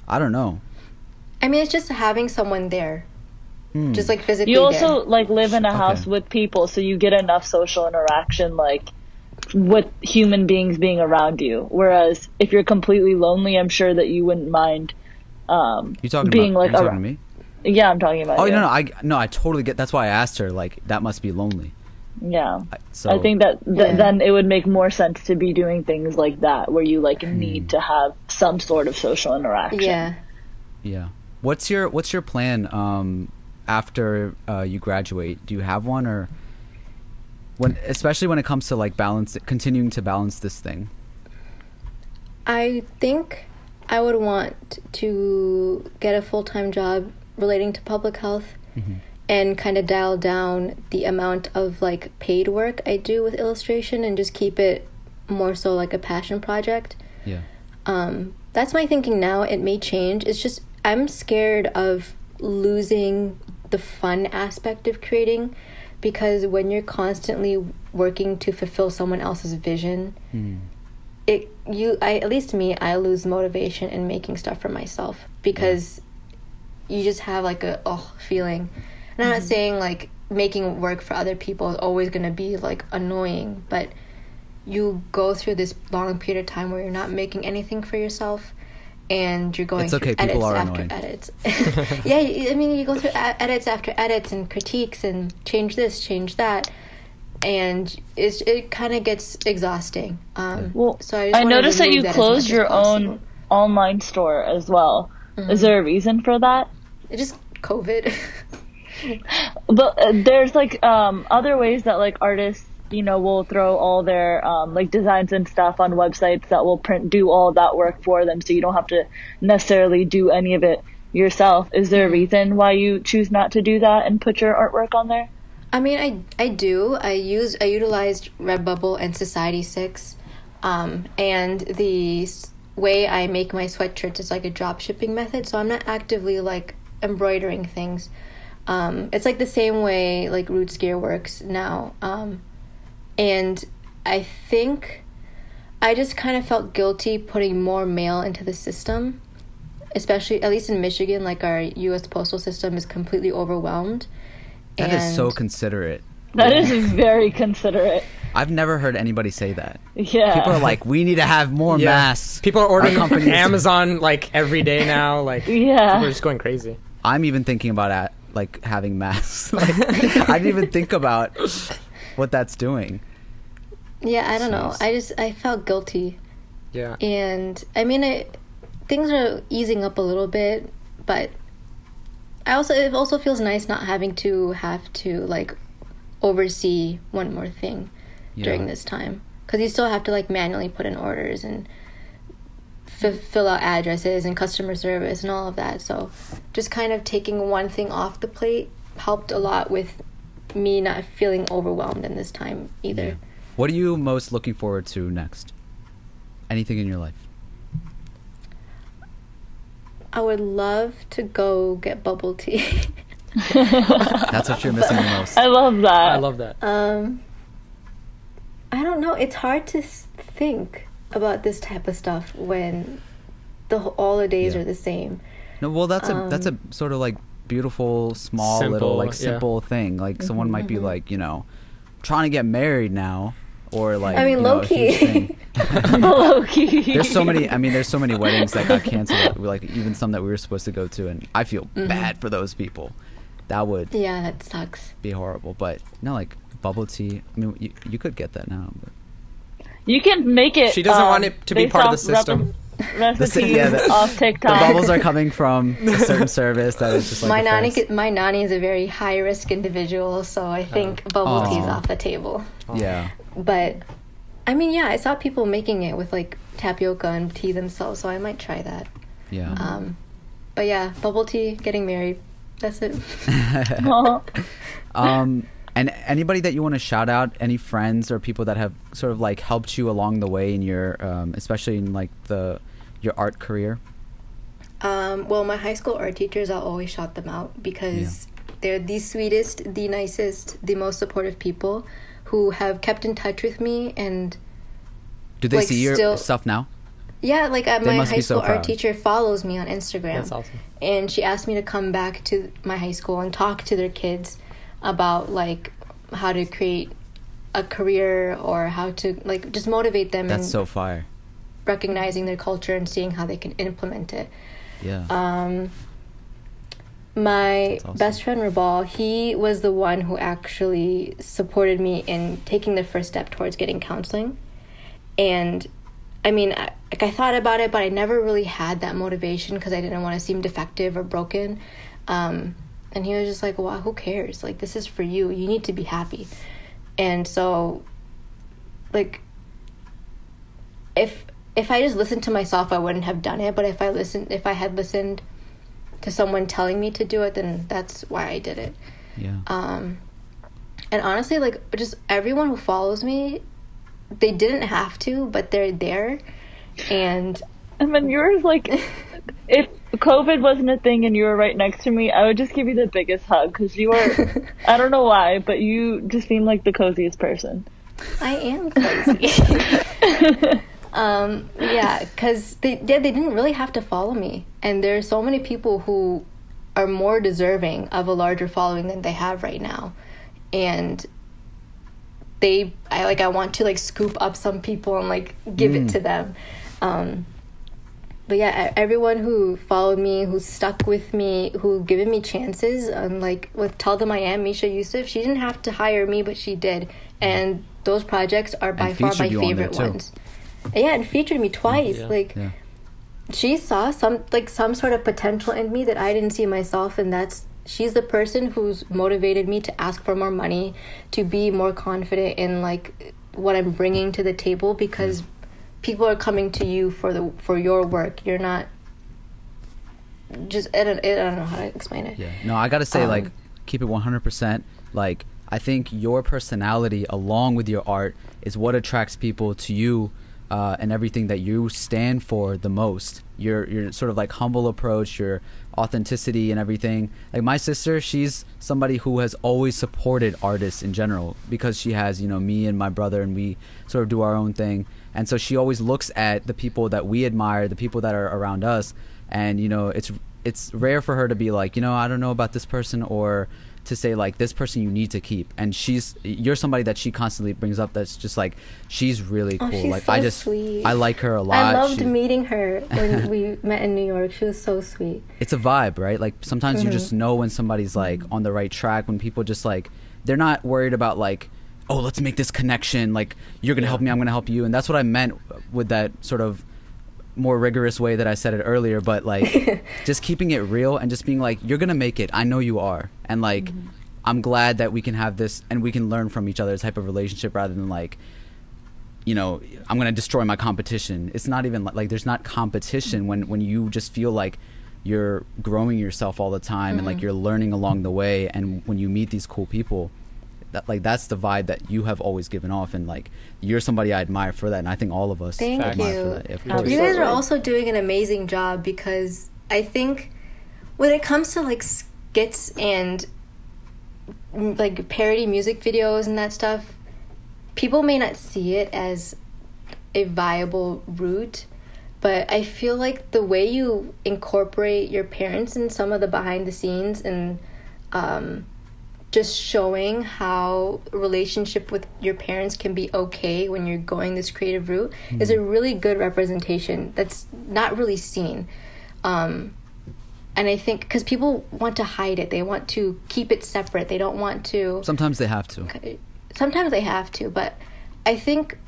I don't know. I mean, it's just having someone there, just like physically. You also like live in a house with people, so you get enough social interaction, like with human beings being around you. Whereas if you're completely lonely, I'm sure that you wouldn't mind. You talking being about? like you talking to me? Yeah, I'm talking about. Oh you. no, I totally get. That's why I asked her. Like that must be lonely. Yeah, I think that then it would make more sense to be doing things like that, where you like need to have some sort of social interaction. Yeah. What's your plan after you graduate? Do you have one, or especially when it comes to like continuing to balance this thing? I think I would want to get a full-time job relating to public health. And kind of dial down the amount of like paid work I do with illustration and just keep it more so like a passion project. Yeah. That's my thinking now. It may change. It's just I'm scared of losing the fun aspect of creating, because when you're constantly working to fulfill someone else's vision, at least me, I lose motivation in making stuff for myself, because you just have like a feeling. And I'm not saying like making work for other people is always going to be like annoying, but you go through this long period of time where you're not making anything for yourself, and you're going through edits after edits. Yeah, I mean, you go through edits after edits and critiques and change this, change that, and it kind of gets exhausting. So I noticed that you closed your own online store as well. Is there a reason for that? It's just COVID. But there's like other ways that like artists, will throw all their like designs and stuff on websites that will do all that work for them, so you don't have to necessarily do any of it yourself. Is there a reason why you choose not to do that and put your artwork on there? I mean, I do. I utilized Redbubble and Society6, and the way I make my sweatshirts is like a drop shipping method, so I'm not actively like embroidering things. It's like the same way like Roots Gear works now. And I think I just kind of felt guilty putting more mail into the system, especially at least in Michigan, like our U.S. postal system is completely overwhelmed. That is so considerate. That is very considerate. I've never heard anybody say that. Yeah. People are like, we need to have more masks. People are ordering Amazon like every day now. Like, people are just going crazy. I'm even thinking about like having masks. Like, I didn't even think about what that's doing. Yeah, I don't know. I felt guilty. Yeah. And I mean, things are easing up a little bit, but it also feels nice not having to like oversee one more thing during this time, because you still have to like manually put in orders and fill out addresses and customer service and all of that. So just kind of taking one thing off the plate helped a lot with me not feeling overwhelmed in this time either. Yeah. What are you most looking forward to next? Anything in your life? I would love to go get bubble tea. That's what you're missing the most. I love that. I love that. I don't know. It's hard to think about this type of stuff when all the days are the same. No, well, that's a sort of like beautiful, small, little like simple thing. Like someone might be like, trying to get married now, or like I mean, you know, low a huge key. thing. Low key. There's so many weddings that got canceled, like even some that we were supposed to go to, and I feel bad for those people. That would Yeah, that sucks. be horrible. But no, like bubble tea. I mean, you could get that now. But. You can make it. She doesn't want it to be based part of the off system. Recipes Yeah, the- off The TikTok. bubbles are coming from a certain service that is just like My nanny is a very high risk individual, so I think bubble tea's Aw. off the table. Yeah. But I mean, yeah, I saw people making it with like tapioca and tea themselves, so I might try that. Yeah. But yeah, bubble tea, getting married. That's it. And anybody that you want to shout out, any friends or people that have sort of like helped you along the way in your, especially in like your art career? Well, my high school art teachers, I'll always shout them out because they're the sweetest, the nicest, the most supportive people who have kept in touch with me. And Do they like, see your still- stuff now? yeah, like They my must high be so school art proud. teacher follows me on Instagram. That's awesome. And she asked me to come back to my high school and talk to their kids about like how to create a career or how to like just motivate them That's and so fire. recognizing their culture and seeing how they can implement it. Yeah. My awesome. best friend Rabal, he was the one who actually supported me in taking the first step towards getting counseling. And I mean, I thought about it, but I never really had that motivation because I didn't want to seem defective or broken. And he was just like, well, who cares? Like, this is for you. You need to be happy. And so, like, if I just listened to myself, I wouldn't have done it. But if I had listened to someone telling me to do it, then that's why I did it. Yeah. And honestly, like, just everyone who follows me, they didn't have to, but they're there. And I mean, yours, like, if COVID wasn't a thing and you were right next to me, I would just give you the biggest hug because you are, I don't know why, but you just seem like the coziest person. I am cozy. Yeah, because they didn't really have to follow me. And there's so many people who are more deserving of a larger following than they have right now. And I want to like scoop up some people and like give it to them. But yeah, everyone who followed me, who stuck with me, who given me chances, like with Tell Them I Am, Misha Yusuf, she didn't have to hire me, but she did. And those projects are by far my favorite ones. Yeah, and featured me twice. Yeah. She saw some sort of potential in me that I didn't see myself, and she's the person who's motivated me to ask for more money, to be more confident in like what I'm bringing to the table, because people are coming to you for your work. You're not just I don't know how to explain it. Yeah. No, I gotta say, like, keep it 100%. Like, I think your personality, along with your art, is what attracts people to you, and everything that you stand for the most. Your sort of like humble approach, your authenticity, and everything. Like my sister, she's somebody who has always supported artists in general because she has, me and my brother, and we sort of do our own thing. And so she always looks at the people that we admire, the people that are around us, and it's rare for her to be like, I don't know about this person, or to say like, this person you need to keep. And you're somebody that she constantly brings up that's just like, she's really cool. She's like so sweet. I like her a lot. I loved meeting her when we met in New York. She was so sweet. It's a vibe, right? Like sometimes you just know when somebody's like on the right track, when people just like, they're not worried about like, oh, let's make this connection, like you're gonna help me, I'm gonna help you. And that's what I meant with that sort of more rigorous way that I said it earlier, but like just keeping it real and just being like, you're gonna make it, I know you are. And like I'm glad that we can have this and we can learn from each other type of relationship, rather than like, I'm gonna destroy my competition. It's not even like there's not competition when you just feel like you're growing yourself all the time and like you're learning along the way. And when you meet these cool people, that's the vibe that you have always given off, and like you're somebody I admire for that, and I think all of us Thank admire you. for that. Of course. You guys are also doing an amazing job, because I think when it comes to like skits and like parody music videos and that stuff, people may not see it as a viable route, but I feel like the way you incorporate your parents in some of the behind the scenes and just showing how a relationship with your parents can be okay when you're going this creative route is a really good representation that's not really seen. And I think because people want to hide it, they want to keep it separate, they don't want to. Sometimes they have to. But I think,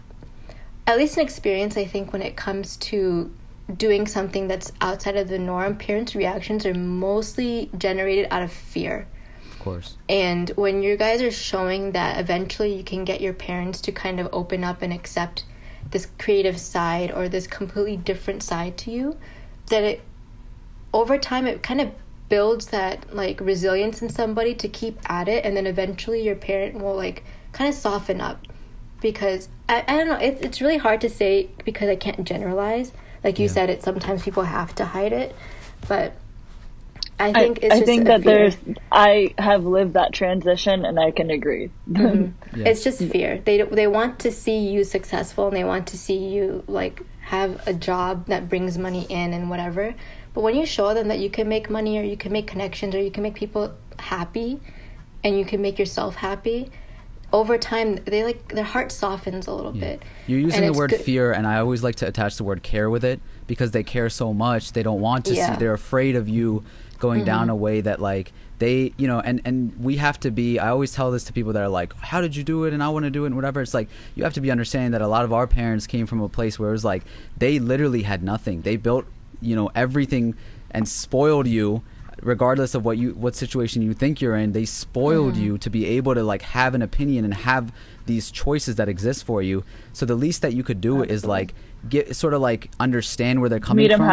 at least in experience, I think when it comes to doing something that's outside of the norm, parents' reactions are mostly generated out of fear. Course. And when you guys are showing that eventually you can get your parents to kind of open up and accept this creative side or this completely different side to you, that it over time it kind of builds that like resilience in somebody to keep at it, and then eventually your parent will like kind of soften up. Because I don't know, it's really hard to say because I can't generalize. Like you said, it sometimes people have to hide it, but I think I have lived that transition, and I can agree. Mm-hmm. It's just fear. They want to see you successful, and they want to see you like have a job that brings money in and whatever. But when you show them that you can make money, or you can make connections, or you can make people happy, and you can make yourself happy, over time their heart softens a little bit. You're using the word fear, and I always like to attach the word care with it, because they care so much. They don't want to see. They're afraid of you going down a way that like they, you know, and we have to be, I always tell this to people that are like, how did you do it? And I want to do it and whatever. It's like, you have to be understanding that a lot of our parents came from a place where it was like, they literally had nothing. They built, you know, everything and spoiled you regardless of what situation you think you're in. They spoiled you to be able to like have an opinion and have these choices that exist for you. So the least that you could do is like get sort of like understand where they're coming from.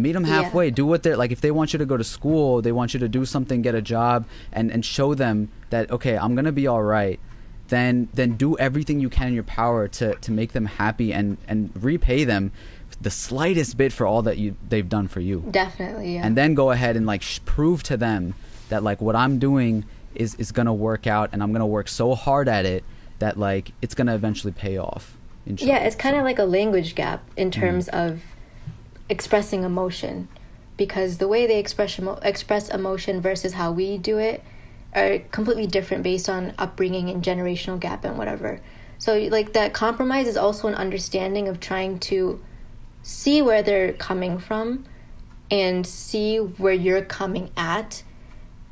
Meet them halfway. Do what they're like. If they want you to go to school, they want you to do something, get a job, and show them that, okay, I'm gonna be all right. Then do everything you can in your power to make them happy and repay them the slightest bit for all that they've done for you. Definitely, yeah. And then go ahead and like prove to them that like what I'm doing is gonna work out, and I'm gonna work so hard at it that like it's gonna eventually pay off. Yeah, it's kind of like a language gap in terms of expressing emotion, because the way they express emotion versus how we do it are completely different based on upbringing and generational gap and whatever. So like that compromise is also an understanding of trying to see where they're coming from and see where you're coming at,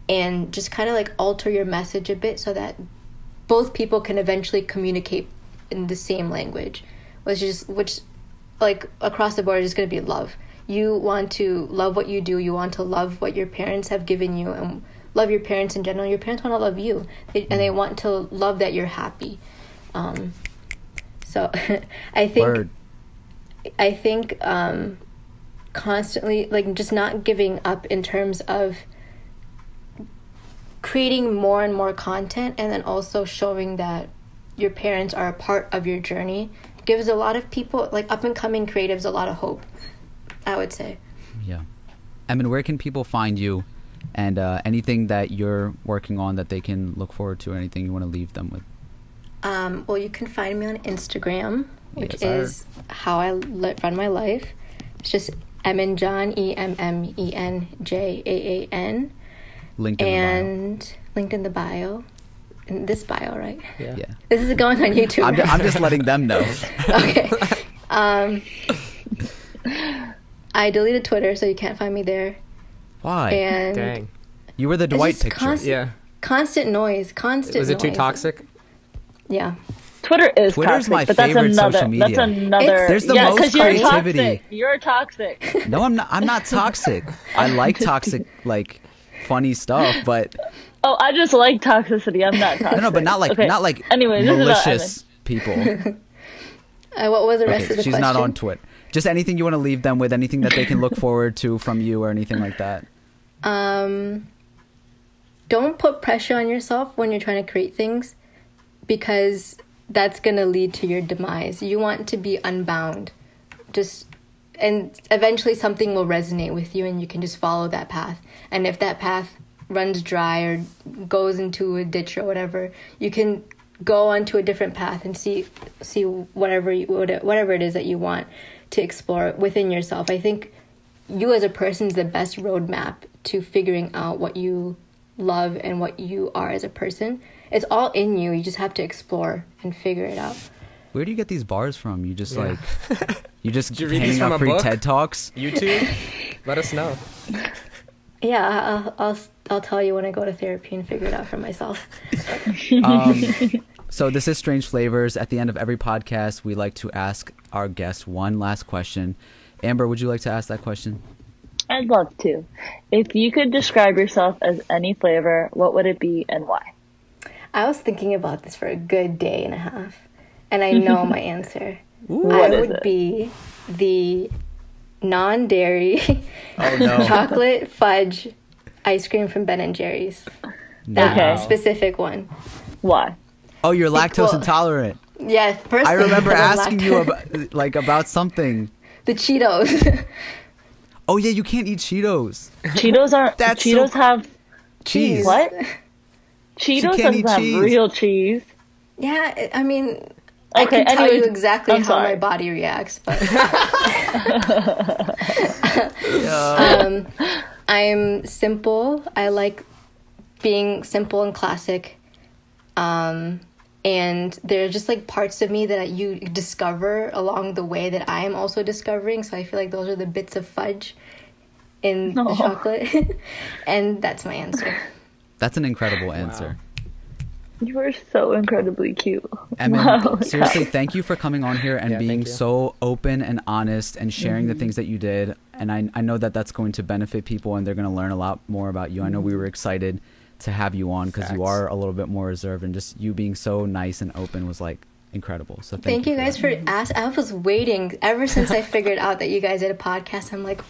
and just kind of like alter your message a bit so that both people can eventually communicate in the same language, which like across the board is going to be love. You want to love what you do. You want to love what your parents have given you, and love your parents in general. Your parents want to love you, and they want to love that you're happy. So I think constantly like just not giving up in terms of creating more and more content, and then also showing that your parents are a part of your journey gives a lot of people, like up and coming creatives, a lot of hope, I would say. Yeah. Emmen, where can people find you, and anything that you're working on that they can look forward to, or anything you want to leave them with? Well, you can find me on Instagram, which is how I run my life. It's just Emmenjaan, EMMENJAAN. Linked in the bio. In this bio, right? Yeah. This is going on YouTube. I'm just letting them know. Okay. I deleted Twitter, so you can't find me there. Why? And dang. You were the Dwight picture. Constant noise. Was it too toxic? Yeah. Twitter's toxic, my but favorite social media. That's another. There's the most creativity. You're toxic. No, I'm not. I'm not toxic. I like toxic, like funny stuff, but. Oh, I just like toxicity. I'm not toxic. No, but not like anyway, malicious people. What was the rest of the question? She's not on Twitter. Just anything you want to leave them with, anything that they can look forward to from you, or anything like that. Don't put pressure on yourself when you're trying to create things, because that's going to lead to your demise. You want to be unbound. And eventually something will resonate with you, and you can just follow that path. And if that path runs dry or goes into a ditch or whatever, you can go onto a different path and see whatever it is that you want to explore within yourself. I think you as a person is the best roadmap to figuring out what you love and what you are as a person. It's all in you. You just have to explore and figure it out. Where do you get these bars from? You just Yeah. you just Did you read these handing from out a free book? TED Talks? YouTube? Let us know. Yeah, I'll tell you when I go to therapy and figure it out for myself. So this is Strange Flavors. At the end of every podcast, we like to ask our guests one last question. Amber, would you like to ask that question? I'd love to. If you could describe yourself as any flavor, what would it be and why? I was thinking about this for a good day and a half, and I know my answer. What I is would it? be the non-dairy Oh no. chocolate fudge ice cream from Ben & Jerry's. That Okay. specific one. Why? Oh, you're lactose Well, intolerant. Yeah, personally, I remember because I'm asking you lactose. about something. The Cheetos. Oh yeah, you can't eat Cheetos. Cheetos are That's Cheetos so- have Cheese. what? Cheetos can't eat doesn't have cheese. real cheese. Yeah, I mean, I Okay, can tell you anyways, exactly I'm how my sorry. body reacts, but Yeah. I'm simple. I like being simple and classic. And there are just like parts of me that you discover along the way that I am also discovering. So I feel like those are the bits of fudge in the Aw. chocolate. And that's my answer. That's an incredible answer. You are so incredibly cute. Emmen, Wow, seriously, guys. thank you for coming on here and Yeah, being thank you. so open and honest and sharing the things that you did. And I know that that's going to benefit people and they're going to learn a lot more about you. I know we were excited to have you on because you Facts. are a little bit more reserved, and just you being so nice and open was like incredible. So Thank you guys for asking. I was waiting ever since I figured out that you guys did a podcast. I'm like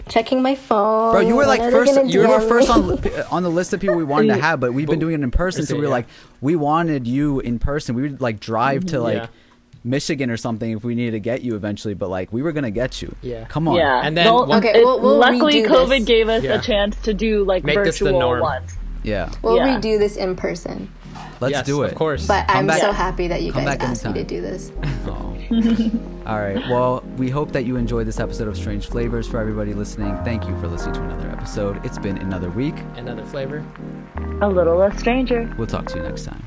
checking my phone. Bro, you were like when are they first. gonna You were DM first me? on the list of people we wanted to have, but we've been doing it in person. So we were Yeah. like, we wanted you in person. We would like drive to like Yeah. Michigan or something if we needed to get you eventually. But like, we were gonna get you. Yeah. Come on. Yeah. And then Well, one- Okay, we'll luckily, redo COVID this. gave us Yeah. a chance to do like Make this the virtual norm. ones. Yeah. We'll Yeah. redo this in person. Let's Yes, do it. Of course. But Come I'm back- so happy that you come guys back asked me to anytime. do this. Oh. All right. Well, we hope that you enjoyed this episode of Strange Flavors. For everybody listening, thank you for listening to another episode. It's been another week. Another flavor. A little less stranger. We'll talk to you next time.